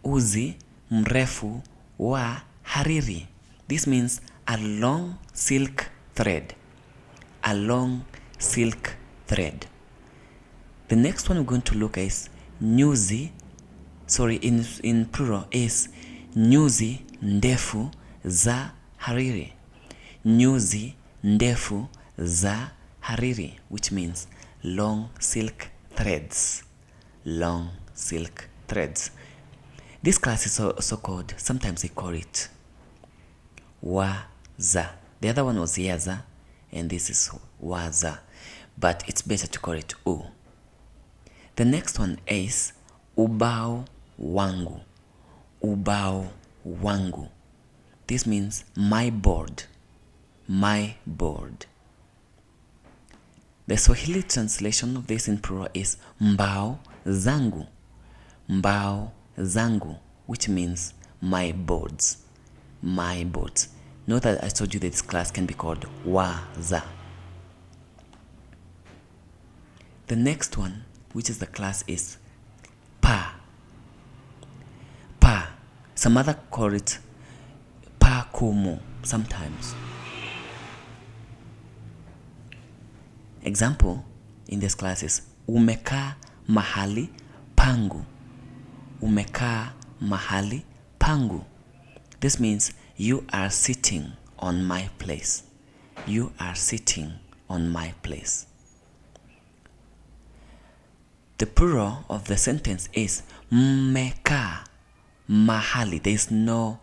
Uzi mrefu wa hariri. This means a long silk thread. A long silk thread. The next one we're going to look at is nyuzi, in plural is nyuzi ndefu za hariri. Nyuzi ndefu za hariri, which means long silk threads. Long silk threads. This class is also called, sometimes they call it waza. The other one was yaza, and this is waza, but it's better to call it u. The next one is ubao wangu. Ubao wangu. This means my board. My board. The Swahili translation of this in plural is mbao zangu. Mbao zangu, which means my boards. My boards. Note that I told you that this class can be called waza. The next one, which is the class, is pa. Pa. Some other call it pa kumu sometimes. Example in this class is umekaa mahali pangu. Umekaa mahali pangu. This means you are sitting on my place. You are sitting on my place. The plural of the sentence is mmekaa mahali. There is no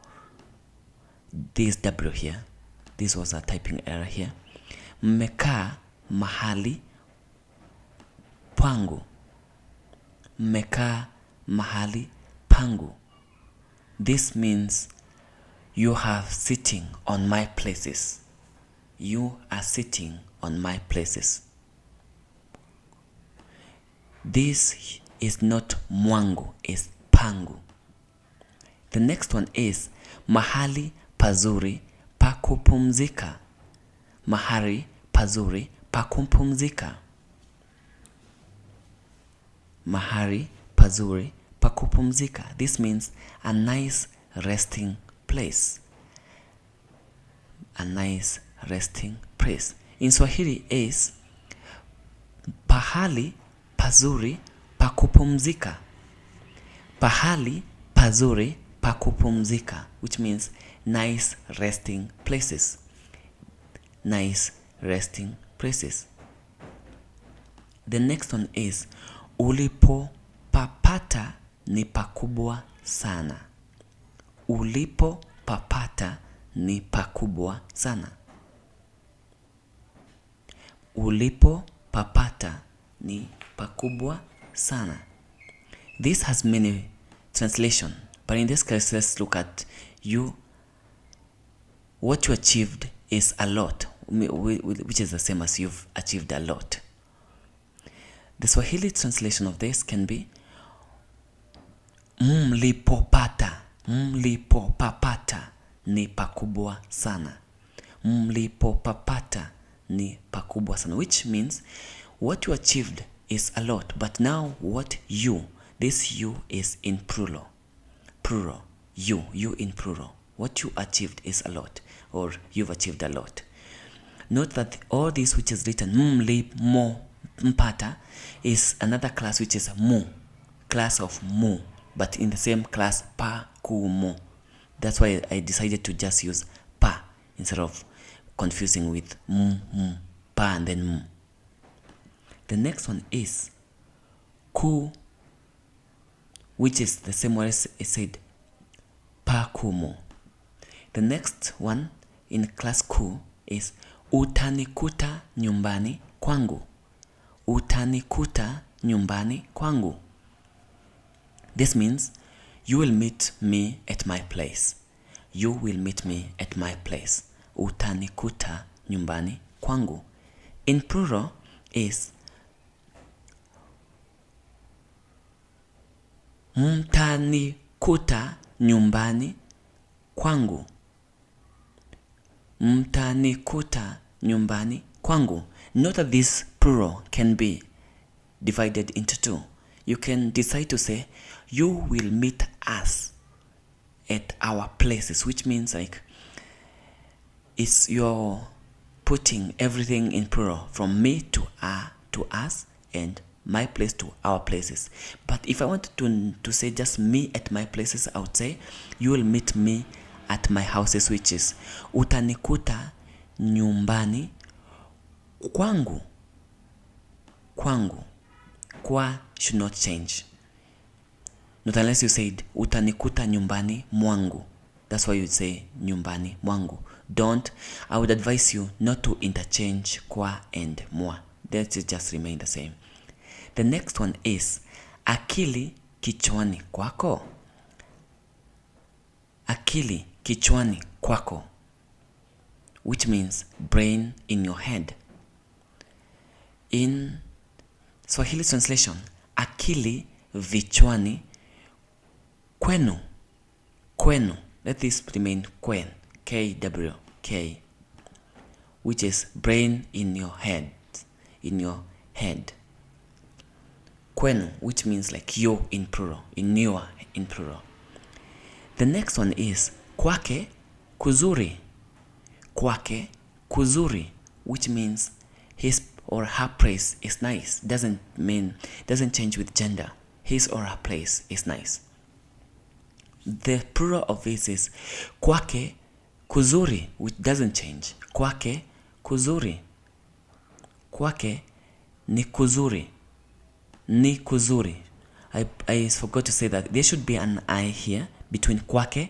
this W here. This was a typing error here. Mmekaa mahali pangu. Mmekaa mahali pangu. This means you are sitting on my places. You are sitting on my places. This is not mwangu, it's pangu. The next one is mahali pazuri pa kupumzika. Mahali pazuri pa kupumzika. Mahali pazuri pa kupumzika. This means a nice resting place. A nice resting place. In Swahili is pahali pazuri pa kupumzika. Pahali pazuri pa kupumzika, which means nice resting places. Nice resting places. The next one is ulipo papata ni pakubwa sana. Ulipo papata ni pakubwa sana. Ulipo papata ni pakubwa sana. This has many translations, but in this case, let's look at you. What you achieved is a lot, which is the same as you've achieved a lot. The Swahili translation of this can be mlipopata ni pakubwa sana. Mlipopata ni pakubwa sana, which means what you achieved is a lot, but now this you is in plural. You in plural. What you achieved is a lot, or you've achieved a lot. Note that all this which is written mpata is another class, which is mu, class of mu, but in the same class pa ku mu. That's why I decided to just use pa instead of confusing with pa and then mu. The next one is ku, which is the same way as it said pa ku mu. The next one in class ku is utanikuta nyumbani kwangu. Utanikuta nyumbani kwangu. This means you will meet me at my place. You will meet me at my place. Utanikuta nyumbani kwangu. In plural is mtanikuta nyumbani kwangu. Mtanikuta nyumbani kwangu. Note that this plural can be divided into two. You can decide to say, you will meet us at our places, which means like you're putting everything in plural, from me to us, and my place to our places. But if I wanted to say just me at my places, I would say, you will meet me at my houses, which is utanikuta nyumbani kwangu. Kwangu. Kwa should not change. Not unless you said utanikuta nyumbani mwangu. That's why you'd say nyumbani mwangu. I would advise you not to interchange kwa and mwa. That just remain the same. The next one is akili kichwani kwako. Akili kichwani kwako, which means brain in your head. In Swahili translation, akili vichwani kwenu. Kwenu. Let this remain kwen. K-W-K. Which is brain in your head. In your head. Kwenu, which means like you in plural. In your in plural. The next one is kwake kuzuri. Kwake kuzuri, which means his or her place is nice. Doesn't change with gender. His or her place is nice. The plural of this is kwake kuzuri, which doesn't change. Kwake kuzuri. Kwake ni kuzuri. Ni kuzuri. I forgot to say that there should be an I here between kwake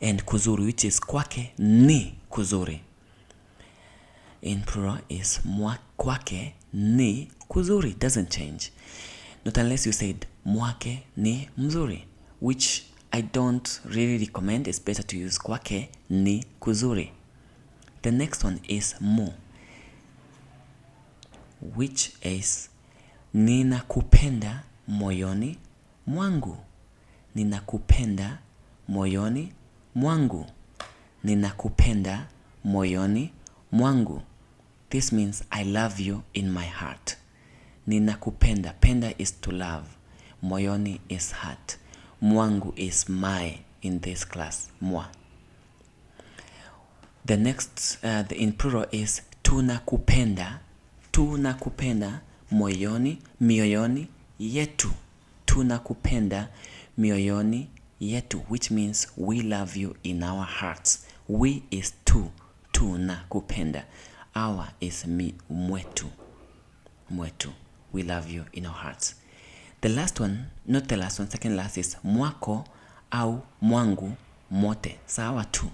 and kuzuri, which is kwake ni kuzuri. In plural is kwake ni kuzuri. Doesn't change. Not unless you said mwake ni mzuri, which I don't really recommend. It's better to use kwake ni kuzuri. The next one is mu, which is ninakupenda moyoni mwangu. Ninakupenda moyoni mwangu. Ninakupenda moyoni mwangu. This means I love you in my heart. Ninakupenda. Penda is to love. Moyoni is heart. Mwangu is my in this class. Mwa. The next in plural is tunakupenda. Tunakupenda moyoni, mioyoni yetu. Tunakupenda mioyoni yetu, which means we love you in our hearts. We is tu, tunakupenda. Our is mwetu, mwetu. We love you in our hearts. The last one, not the last one, second last is mwako au mwangu mote sawa tu.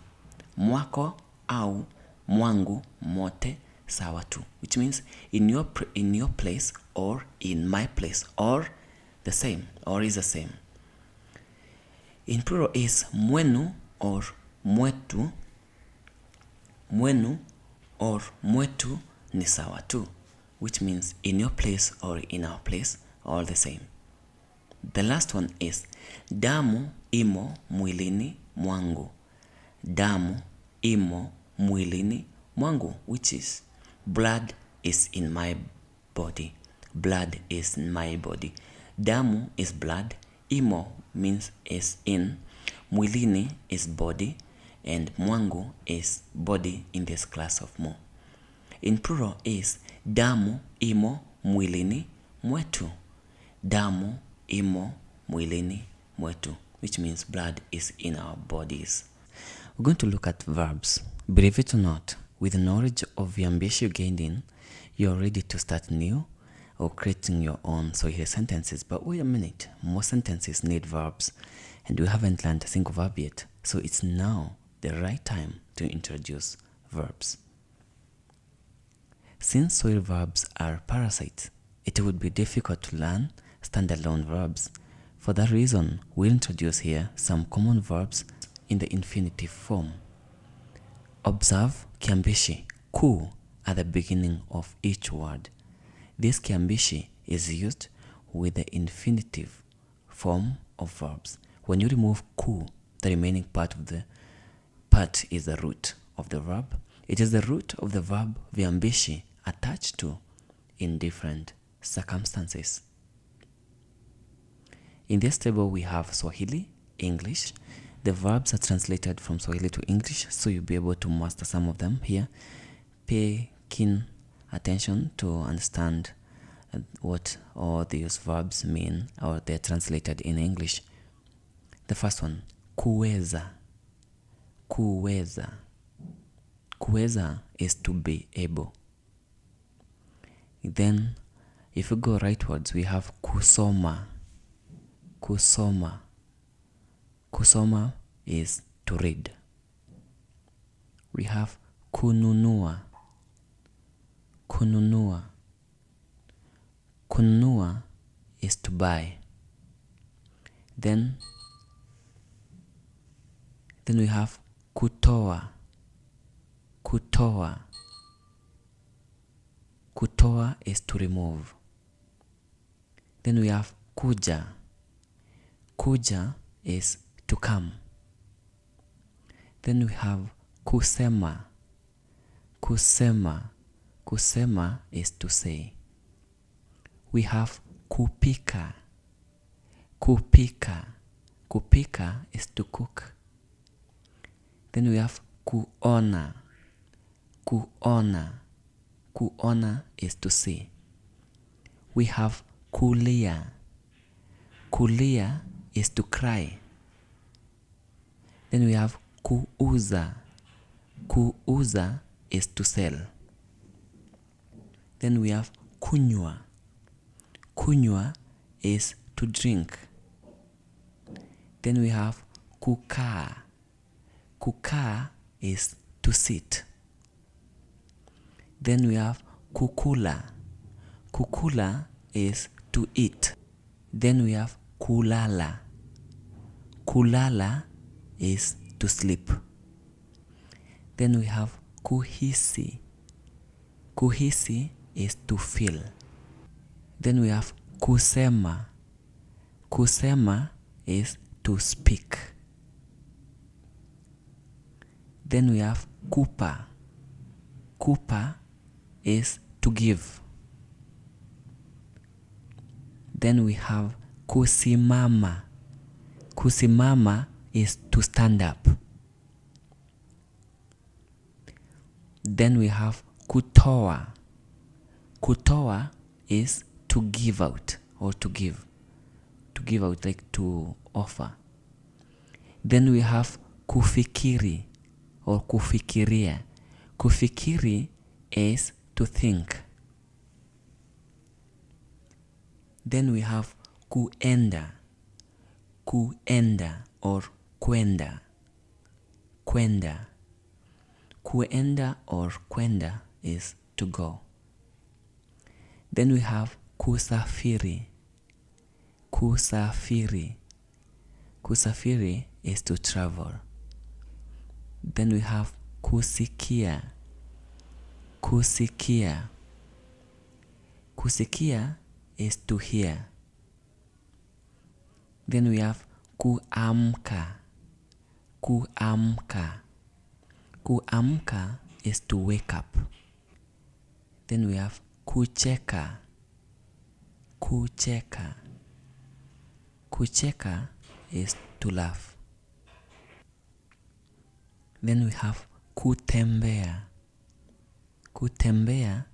Mwako au mwangu mote sawa tu, which means in your place or in my place, or the same, or is the same. In plural is mwenu or mwetu. Mwenu or mwetu ni sawa tu, which means in your place or in our place, all the same. The last one is damu imo mwilini mwangu. Damu imo mwilini mwangu, which is blood is in my body. Blood is in my body. Damu is blood. Imo means is in. Mwilini is body. And mwangu is body in this class of mu. In plural is damu imo mwilini mwetu. Damu imo mwilini mwetu, which means blood is in our bodies. We're going to look at verbs. Believe it or not, with the knowledge of viambishi you gained in, you're ready to start new or creating your own Swahili sentences. But wait a minute, most sentences need verbs, and we haven't learned a single verb yet. So it's now the right time to introduce verbs. Since Swahili verbs are parasites, it would be difficult to learn standalone verbs. For that reason, we'll introduce here some common verbs in the infinitive form. Observe kiambishi ku at the beginning of each word. This kiambishi is used with the infinitive form of verbs. When you remove ku, the remaining part is the root of the verb. It is the root of the verb viambishi attached to in different circumstances. In this table we have Swahili, English. The verbs are translated from Swahili to English, so you'll be able to master some of them here. Pay keen attention to understand what all these verbs mean, or they're translated in English. The first one, kuweza. Kuweza. Kuweza is to be able. Then, if we go rightwards, we have kusoma. Kusoma. Kusoma is to read. We have kununua. Kununua. Kununua is to buy. Then we have kutoa. Kutoa. Kutoa is to remove. Then we have kuja. Kuja is to come. Then we have kusema. Kusema. Kusema is to say. We have kupika. Kupika. Kupika is to cook. Then we have kuona. Kuona. Kuona is to see. We have kulia. Kulia is to cry. Then we have kuuza. Kuuza is to sell. Then we have kunywa. Kunywa is to drink. Then we have kukaa. kukaa is to sit. Then we have kukula. Kukula is to eat. Then we have kulala. Kulala is to sleep. Then we have kuhisi. Kuhisi is to feel. Then we have kusema. Kusema is to speak. Then we have kupa. Kupa is to give. Then we have kusimama. Kusimama is to stand up. Then we have kutoa. Kutoa is to give out or to give. To give out, like to offer. Then we have kufikiri or kufikiria. Kufikiri is to think. Then we have kuenda. Kuenda or kwenda. Kwenda. Kuenda or kwenda is to go. Then we have kusafiri. Kusafiri. Kusafiri is to travel. Then we have kusikia. Kusikia. Kusikia is to hear. Then we have kuamka. Kuamka. Kuamka is to wake up. Then we have kucheka. Kucheka. Kucheka is to laugh. Then we have kutembea. Kutembea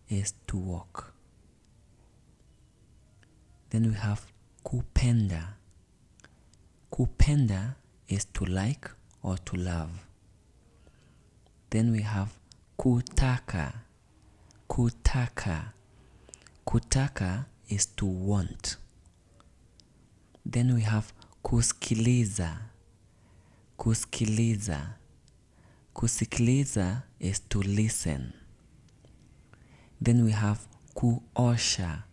is to walk. Then we have kupenda. Kupenda is to like or to love. Then we have kutaka. Kutaka. Kutaka is to want. Then we have kusikiliza. Kusikiliza. Kusikiliza is to listen. Then we have kuosha.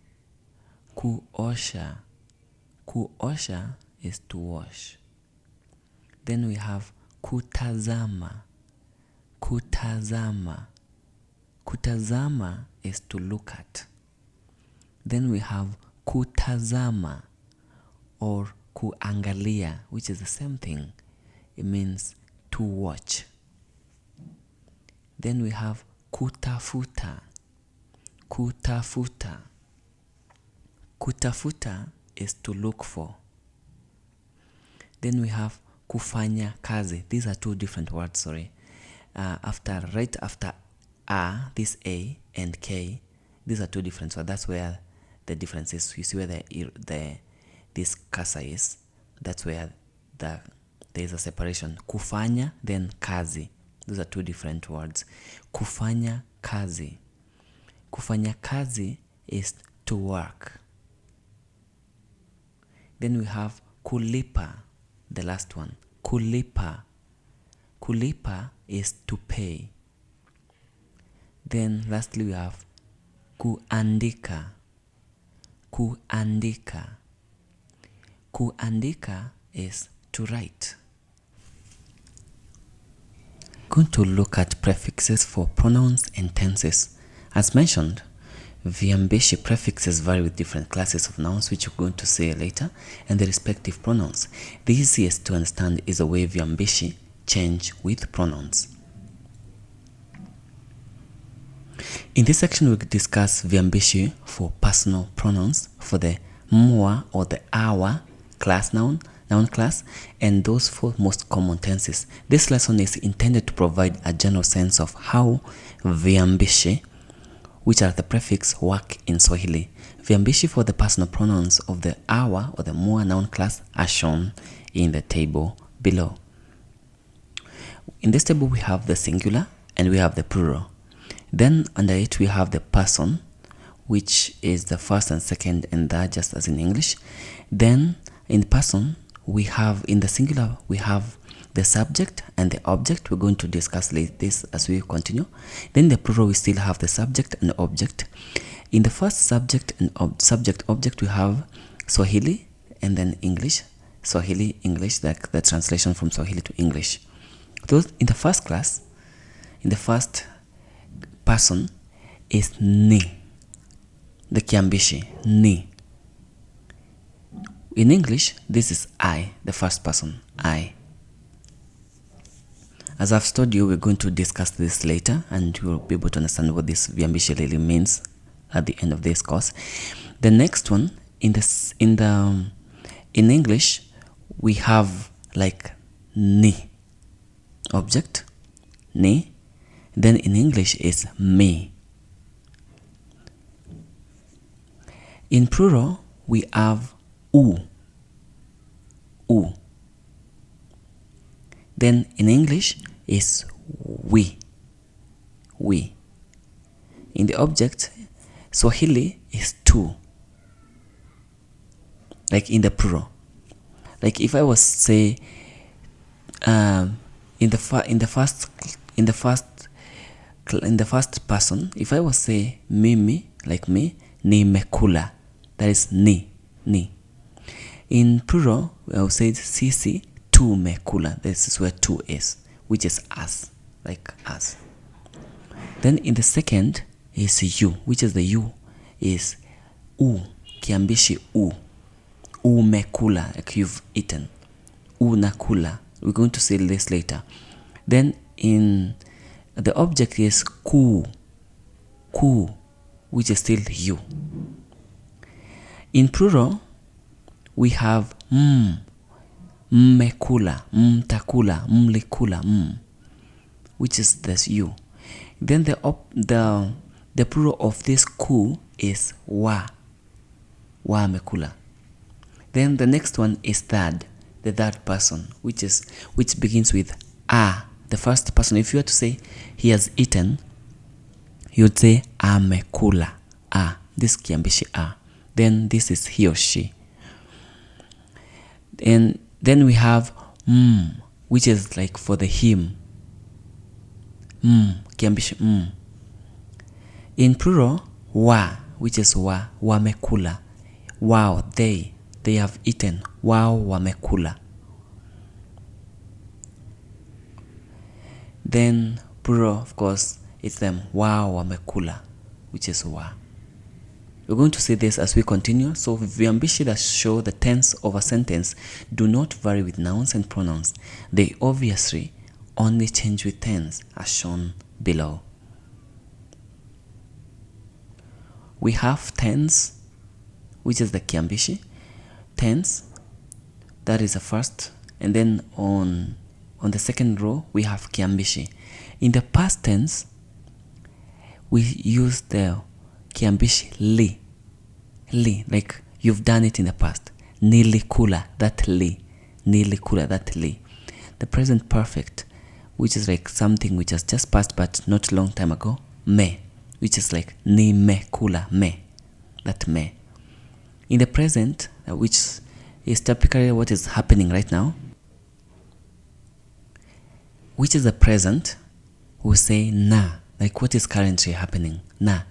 Kuosha. Kuosha is to wash. Then we have kutazama. Kutazama. Kutazama is to look at. Then we have kutazama or kuangalia, which is the same thing. It means to watch. Then we have kutafuta. Kutafuta. Kutafuta is to look for. Then we have kufanya kazi. These are two different words, sorry. Right after A, this A and K, these are two different. So that's where the difference is. You see where this cursor is. That's where there is a separation. Kufanya, then kazi. Those are two different words. Kufanya kazi. Kufanya kazi is to work. Then we have kulipa, the last one. Kulipa. Kulipa is to pay. Then lastly we have kuandika. Kuandika. Kuandika is to write. Going to look at prefixes for pronouns and tenses. As mentioned, viambishi prefixes vary with different classes of nouns, which we're going to see later, and the respective pronouns. The easiest to understand is the way viambishi change with pronouns. In this section, we'll discuss viambishi for personal pronouns for the mwa or the our class noun class, and those four most common tenses. This lesson is intended to provide a general sense of how viambishi, which are the prefix, work in Swahili. Viambishi for the personal pronouns of the our or the mwa noun class are shown in the table below. In this table, we have the singular and we have the plural. Then under it, we have the person, which is the first and second and third, just as in English. Then in person, we have, in the singular, we have the subject and the object. We're going to discuss this as we continue. Then the plural, we still have the subject and object. In the first subject and subject, we have Swahili and then English. Swahili, English, like the translation from Swahili to English. Those in the first class, in the first person is ni, the kiambishi, ni. In English, this is I, the first person, I. As I've told you, we're going to discuss this later and you'll be able to understand what this viambishi really means at the end of this course. The next one, in English, we have like ni, object, ni. Then in English is me. In plural, we have u. Then in English is we. In the object, Swahili is tu. Like in the plural. Like if I was say in the first person, if I was say mimi, like me, ni mekula, that is ni. In plural, I will say sisi tu mekula. This is where tu is, which is us, like us. Then in the second is you, which is the you is u, kiambishi u. U mekula, like you've eaten. U nakula. We're going to say this later. Then in the object is ku, which is still you. In plural, we have mmekula, mtakula, mlikula, which is this you. Then the plural of this ku is wa mekula. Then the next one is the third person, which begins with a, the first person. If you were to say he has eaten, you would say amekula, a. This kiambishi a. Then this is he or she. And then we have which is like for the him. Kiambishi In plural, wa, which is wamekula. Wow, they have eaten. Wow, wamekula. Then plural, of course, it's them. Wow, wamekula, which is wa. We're going to see this as we continue. So viambishi that show the tense of a sentence do not vary with nouns and pronouns. They obviously only change with tense, as shown below. We have tense, which is the kiambishi. Tense, that is the first, and then on the second row we have kiambishi. In the past tense, we use the kiambishi li, like you've done it in the past. Nilikula, that li. Nilikula, that li. The present perfect, which is like something which has just passed but not a long time ago. Me, which is like ni me kula, me, that me. In the present, which is typically what is happening right now, which is the present, we say na, like what is currently happening. Na,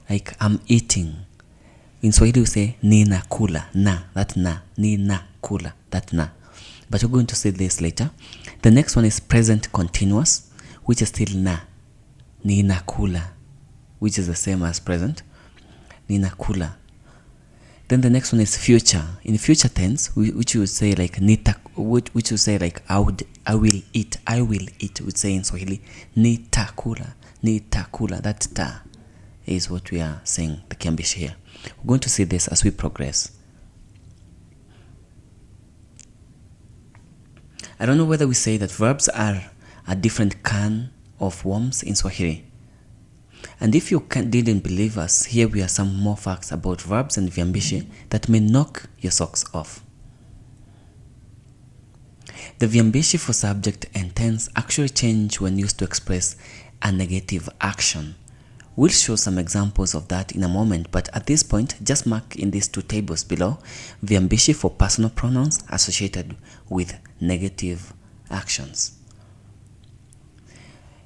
like I'm eating. In Swahili we say ni nakula, na, that na, ni nakula, that na. But we're going to say this later. The next one is present continuous, which is still na, ni nakula, which is the same as present, ni nakula. Then the next one is future. In future tense, which you would say like which you say like I will eat. Would say in Swahili nitakula, that ta is what we are saying, the kiambishi here. We're going to see this as we progress. I don't know whether we say that verbs are a different can of worms in Swahili. And if you didn't believe us, here we are some more facts about verbs and viambishi that may knock your socks off. The viambishi for subject and tense actually change when used to express a negative action. We'll show some examples of that in a moment, but at this point, just mark in these two tables below viambishi for personal pronouns associated with negative actions.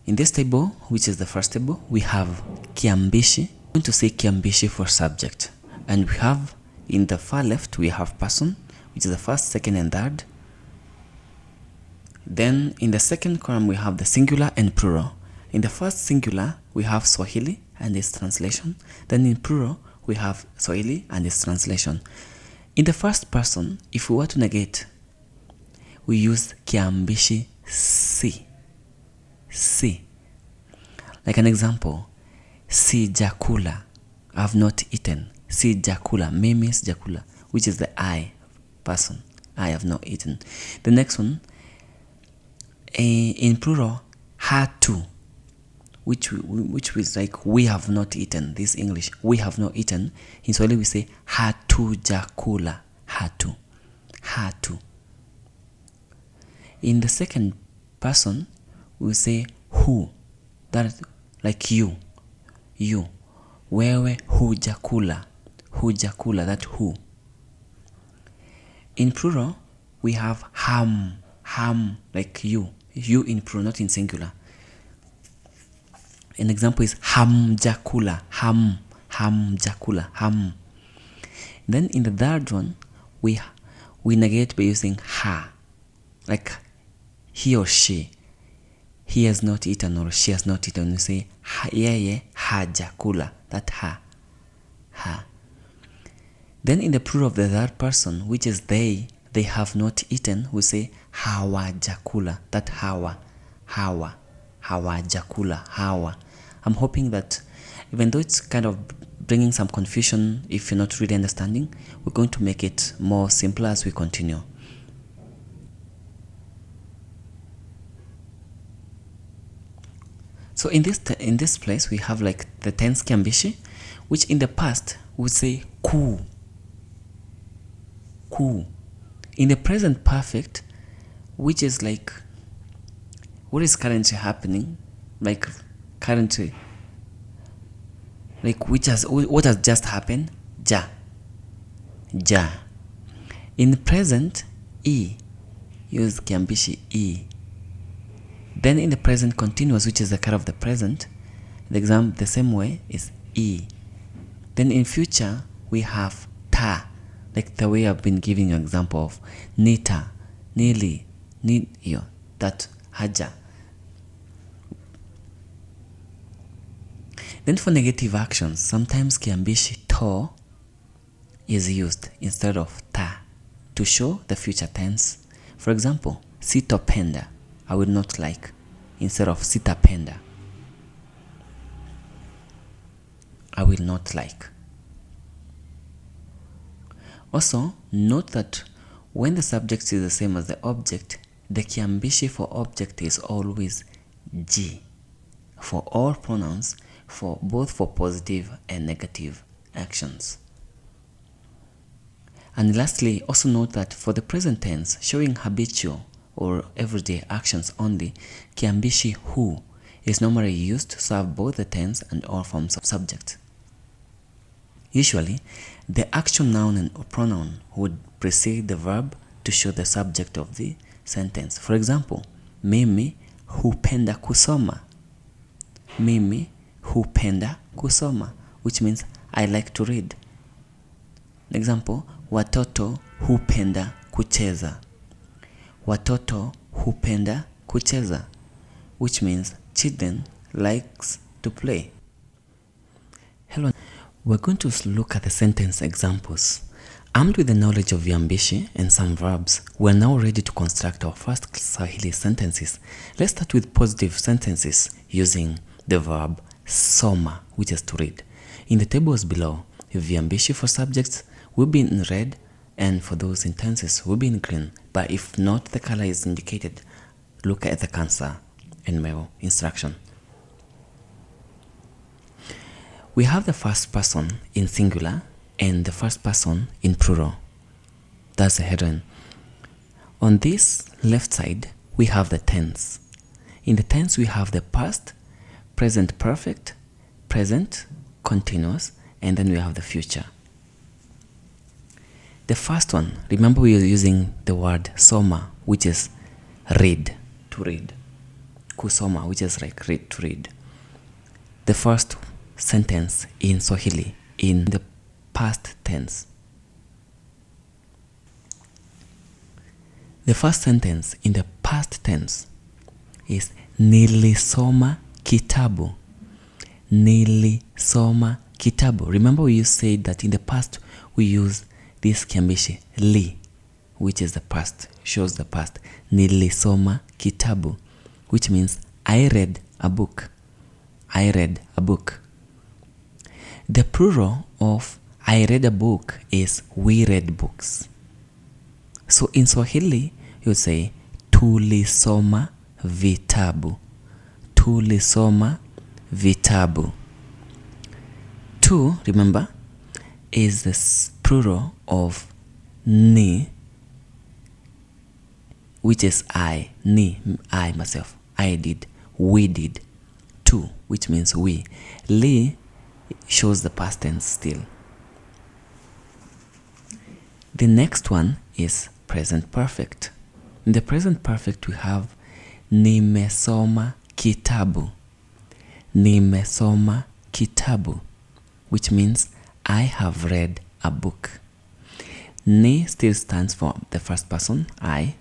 In this table, which is the first table, we have kiambishi. I'm going to say kiambishi for subject. And we have, in the far left, we have person, which is the first, second, and third. Then in the second column, we have the singular and plural. In the first singular, we have Swahili and its translation. Then in plural, we have Swahili and its translation. In the first person, if we were to negate, we use kiambishi si. Si. Like an example, si jakula, I have not eaten. Si jakula, me means jakula, which is the I person. I have not eaten. The next one, in plural, hatu, which is like we have not eaten. This English, we have not eaten. In Swahili we say hatu jakula, hatu, hatu. In the second person, we say who, that is like you, wewe hujakula, that who. In plural, we have ham, like you in plural, not in singular. An example is hamjakula, hamjakula, ham. Then in the third one, we negate by using ha, like he or she. He has not eaten or she has not eaten. You say yeye hajakula, that ha. Then in the plural of the third person, which is they have not eaten, we say hawajakula, that hawajakula, hawa. I'm hoping that even though it's kind of bringing some confusion if you're not really understanding, we're going to make it more simpler as we continue. So in this place, we have like the tense kiambishi, which in the past would say ku. In the present perfect, which is like what is currently happening, like currently, like what has just happened, ja. In the present, e, use kiambishi e. Then in the present continuous, which is the car of the present, the same way is e. Then in future, we have ta, like the way I've been giving you an example of nita, nili, that haja. Then for negative actions, sometimes kiambishi to is used instead of ta to show the future tense. For example, sitopenda, I will not like, instead of sitapenda, I will not like. Also, note that when the subject is the same as the object, the kiambishi for object is always ji for all pronouns, for both for positive and negative actions. And lastly, also note that for the present tense, showing habitual or everyday actions only, kiambishi hu is normally used to serve both the tense and all forms of subject. Usually, the actual noun and pronoun would precede the verb to show the subject of the sentence. For example, mimi hupenda kusoma. Mimi hupenda kusoma, which means I like to read. Example, watoto hupenda kucheza. Watoto hupenda kucheza, which means children likes to play. Hello. We're going to look at the sentence examples. Armed with the knowledge of viambishi and some verbs, we're now ready to construct our first Swahili sentences. Let's start with positive sentences using the verb soma, which is to read. In the tables below, viambishi for subjects will be in red, and for those in tenses will be in green. But if not, the color is indicated. Look at the cursor in my instruction. We have the first person in singular and the first person in plural. That's the headline. On this left side, we have the tense. In the tense, we have the past, present perfect, present continuous, and then we have the future. The first one, remember we are using the word soma, which is read, to read. Kusoma, which is like read, to read. The first sentence in Swahili in the past tense. The first sentence in the past tense is nilisoma kitabu. Nilisoma kitabu. Remember we said that in the past we use this kiambishi li, which is the past, shows the past. Nilisoma kitabu, which means I read a book. I read a book. The plural of I read a book is we read books. So in Swahili, you say tulisoma vitabu. Tulisoma vitabu. Tu, remember, is the plural of ni, which is I. Ni, I, myself. I did. We did. Tu, which means we. Li shows the past tense still. The next one is present perfect. In the present perfect we have nimesoma kitabu. Nimesoma kitabu, which means I have read a book. Ni still stands for the first person, I.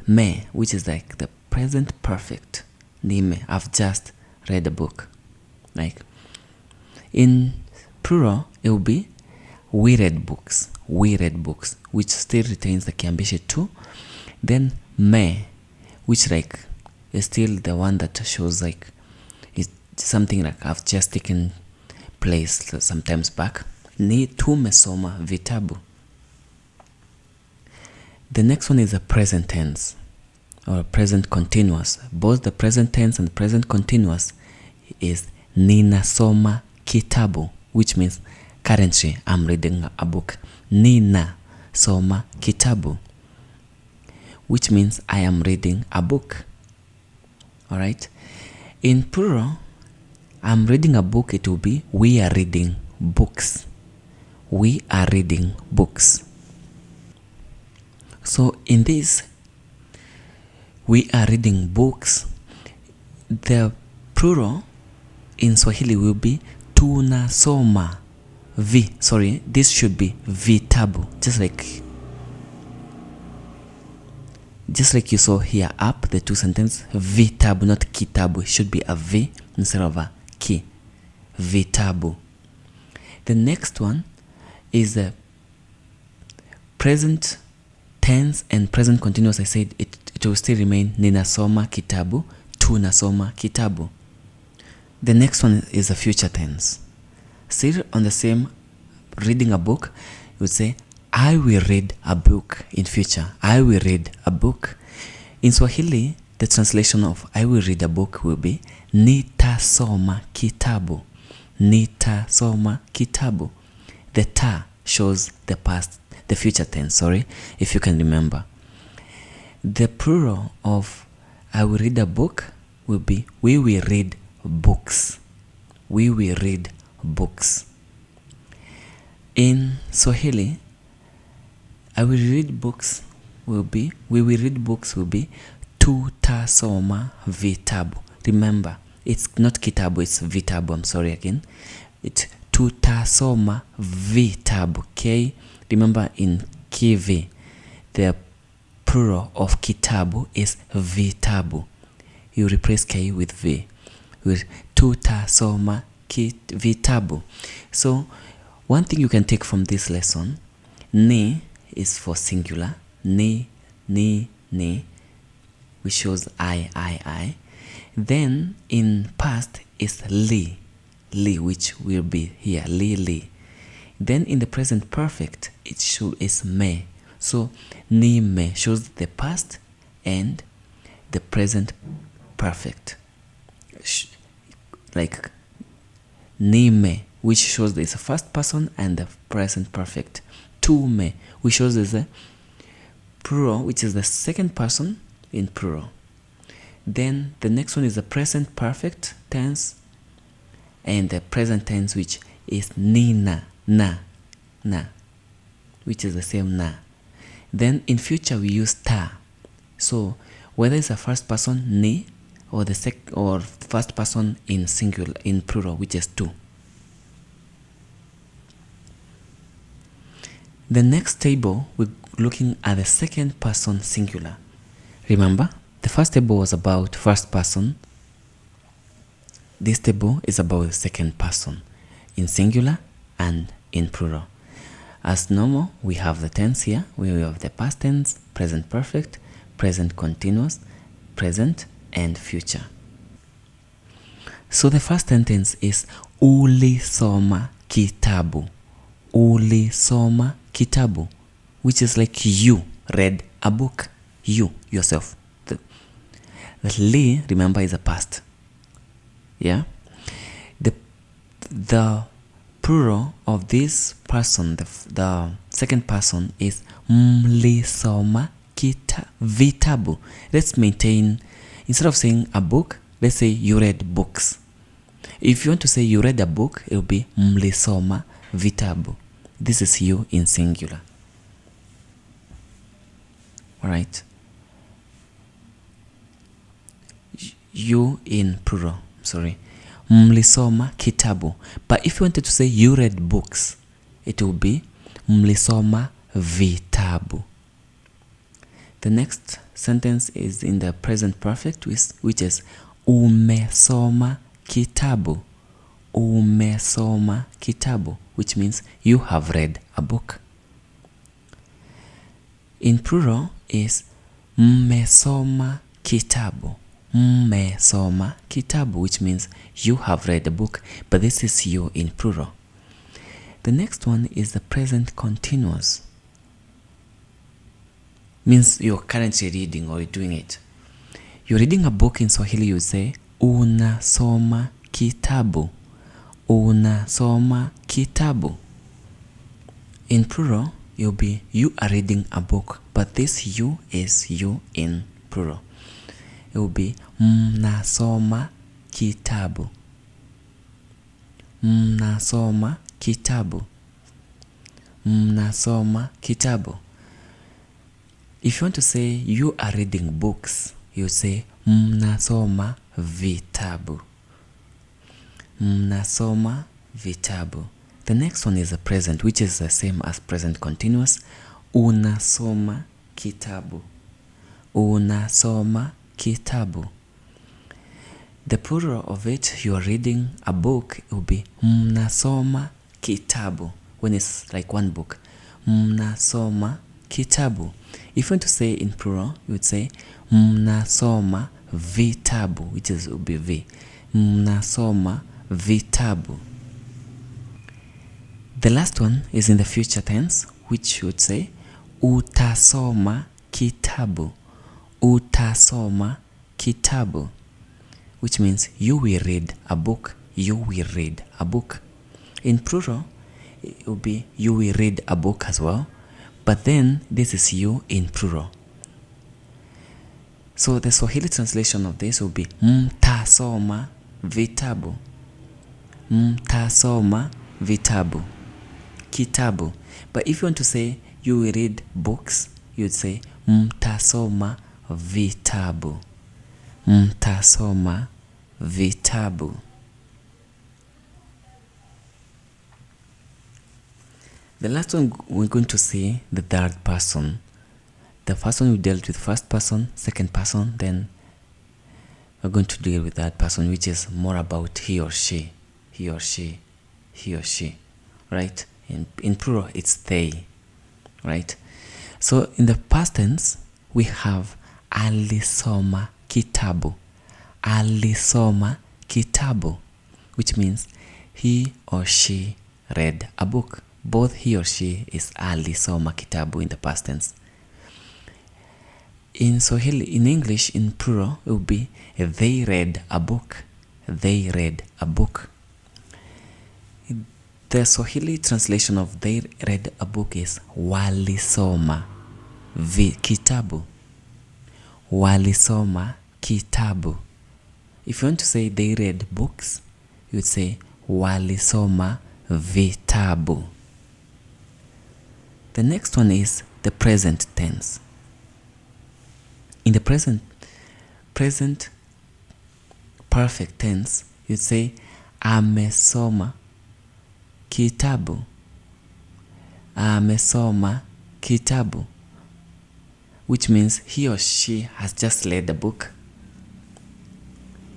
Me, which is like the present perfect. Nime, I've just read a book. Like in plural, it will be we read books. We read books, which still retains the kiambishi tu. Then me, which like is still the one that shows like it's something like I've just taken place sometimes back. Ni tumesoma vitabu. The next one is the present tense or present continuous. Both the present tense and the present continuous is ninasoma kitabu, which means currently I'm reading a book. Nina soma kitabu, which means I am reading a book. Alright? In plural, I'm reading a book, it will be we are reading books. We are reading books. So in this, we are reading books, the plural in Swahili will be tunasoma. This should be vitabu, just like you saw here up the two sentences, vitabu, not kitabu. It should be a v instead of a ki. Vitabu. The next one is the present tense and present continuous. I said it will still remain ninasoma kitabu, tunasoma kitabu. The next one is the future tense. Still on the same, reading a book, you would say I will read a book in future. I will read a book. In Swahili, the translation of I will read a book will be nitasoma kitabu. Nitasoma kitabu. The ta shows the past, the future tense, if you can remember. The plural of I will read a book will be we will read books. We will read books. In Swahili, we will read books will be tutasoma vitabu. Remember, it's not kitabu, it's vitabu. I'm sorry again. It's tutasoma vitabu. Okay? Remember in kivi, the plural of kitabu is vitabu. You replace k with v. With tutasoma vitabu. So one thing you can take from this lesson, ni is for singular, ni, which shows I. Then in past is li, which will be here, li. Then in the present perfect, it is me. So ni me shows the past and the present perfect. Like ni me, which shows there is a first person and the present perfect. Tu me, which shows there's a plural, which is the second person in plural. Then the next one is the present perfect tense and the present tense, which is nina, na, which is the same na. Then in future we use ta. So whether it's a first person ni or or first person in singular, in plural, which is tu. The next table, we're looking at the second person singular. Remember, the first table was about first person. This table is about the second person in singular and in plural. As normal, we have the tense here. We have the past tense, present perfect, present continuous, present, and future. So the first sentence is ulisoma kitabu. Ulisoma kitabu, which is like you read a book. You, yourself. The li, remember, is a past. Yeah? The plural of this person, the second person, is mlisoma vitabu. Let's maintain, instead of saying a book, let's say you read books. If you want to say you read a book, it will be mlisoma vitabu. This is you in singular. Alright? You in plural, sorry. Mlisoma kitabu. But if you wanted to say you read books, it will be mlisoma vitabu. The next sentence is in the present perfect, which is umesoma kitabu. Umesoma kitabu, which means you have read a book. In plural is mmesoma kitabu. Mmesoma kitabu, which means you have read a book, but this is you in plural. The next one is the present continuous. Means you're currently reading or you're doing it. You're reading a book in Swahili, you say unasoma kitabu. Unasoma kitabu. In plural, you'll be you are reading a book, but this you is you in plural. It will be mnasoma kitabu. Mnasoma kitabu. Mnasoma kitabu. If you want to say you are reading books, you say mnasoma vitabu. Mnasoma vitabu. The next one is the present, which is the same as present continuous. Unasoma kitabu. Unasoma kitabu. The plural of it, you are reading a book, it will be mnasoma kitabu. When it's like one book, mnasoma kitabu. If you want to say in plural, you would say mnasoma vitabu, which is will be v. Mnasoma vitabu. The last one is in the future tense, which you would say utasoma kitabu. Utasoma kitabu, which means you will read a book. You will read a book. In plural, it will be you will read a book as well, but then this is you in plural. So the Swahili translation of this will be mtasoma vitabu. Mtasoma vitabu. Kitabu. But if you want to say you will read books, you'd say mtasoma vitabu. Mtasoma vitabu. The last one, we're going to see the third person. The first one we dealt with first person, second person, then we're going to deal with third person, which is more about he or she. He or she. He or she. Right? In plural, it's they. Right? So in the past tense, we have alisoma kitabu. Alisoma kitabu, which means he or she read a book. Both he or she is alisoma kitabu in the past tense. In Swahili, in English, in plural, it will be they read a book. They read a book. The Swahili translation of they read a book is walisoma kitabu. Walisoma kitabu. If you want to say they read books, you would say walisoma vitabu. The next one is the present tense. In the present present perfect tense, you'd say amesoma kitabu. Amesoma kitabu, which means he or she has just read the book.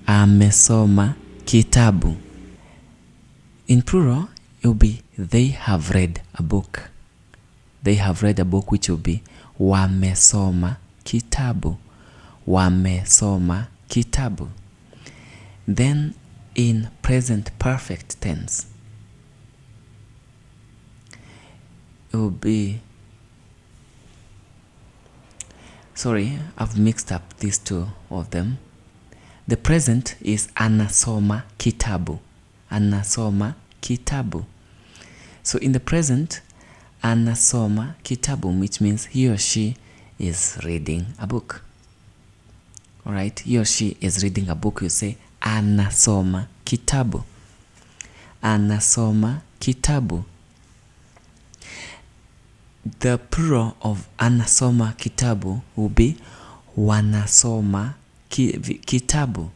Amesoma kitabu. In plural, it will be they have read a book. They have read a book, which will be wamesoma kitabu. Wamesoma kitabu. Then in present perfect tense, it will be, sorry, I've mixed up these two of them. The present is anasoma kitabu. Anasoma kitabu. So in the present, anasoma kitabu, which means he or she is reading a book. Alright, he or she is reading a book. You say anasoma kitabu. Anasoma kitabu. The plural of anasoma kitabu will be wanasoma kitabu,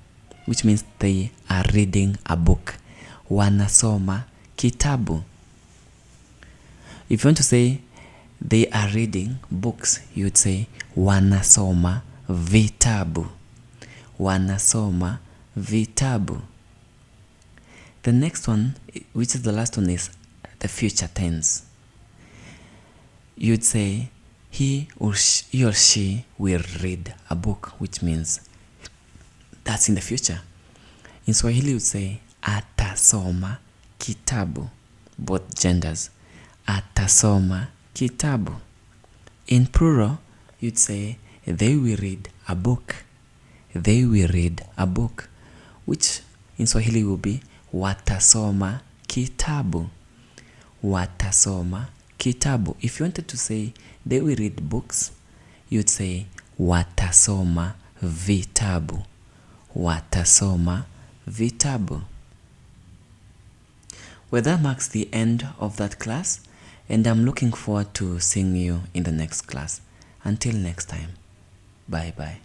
which means they are reading a book. Wanasoma kitabu. If you want to say they are reading books, you'd say wanasoma vitabu. Wanasoma vitabu. The next one, which is the last one, is the future tense. You'd say he or she will read a book, which means that's in the future. In Swahili, you'd say atasoma kitabu. Both genders. Atasoma kitabu. In plural, you'd say they will read a book. They will read a book, which in Swahili will be watasoma kitabu. Watasoma kitabu. If you wanted to say they will read books, you'd say watasoma vitabu. Watasoma vitabu. Well, that marks the end of that class, and I'm looking forward to seeing you in the next class. Until next time, bye bye.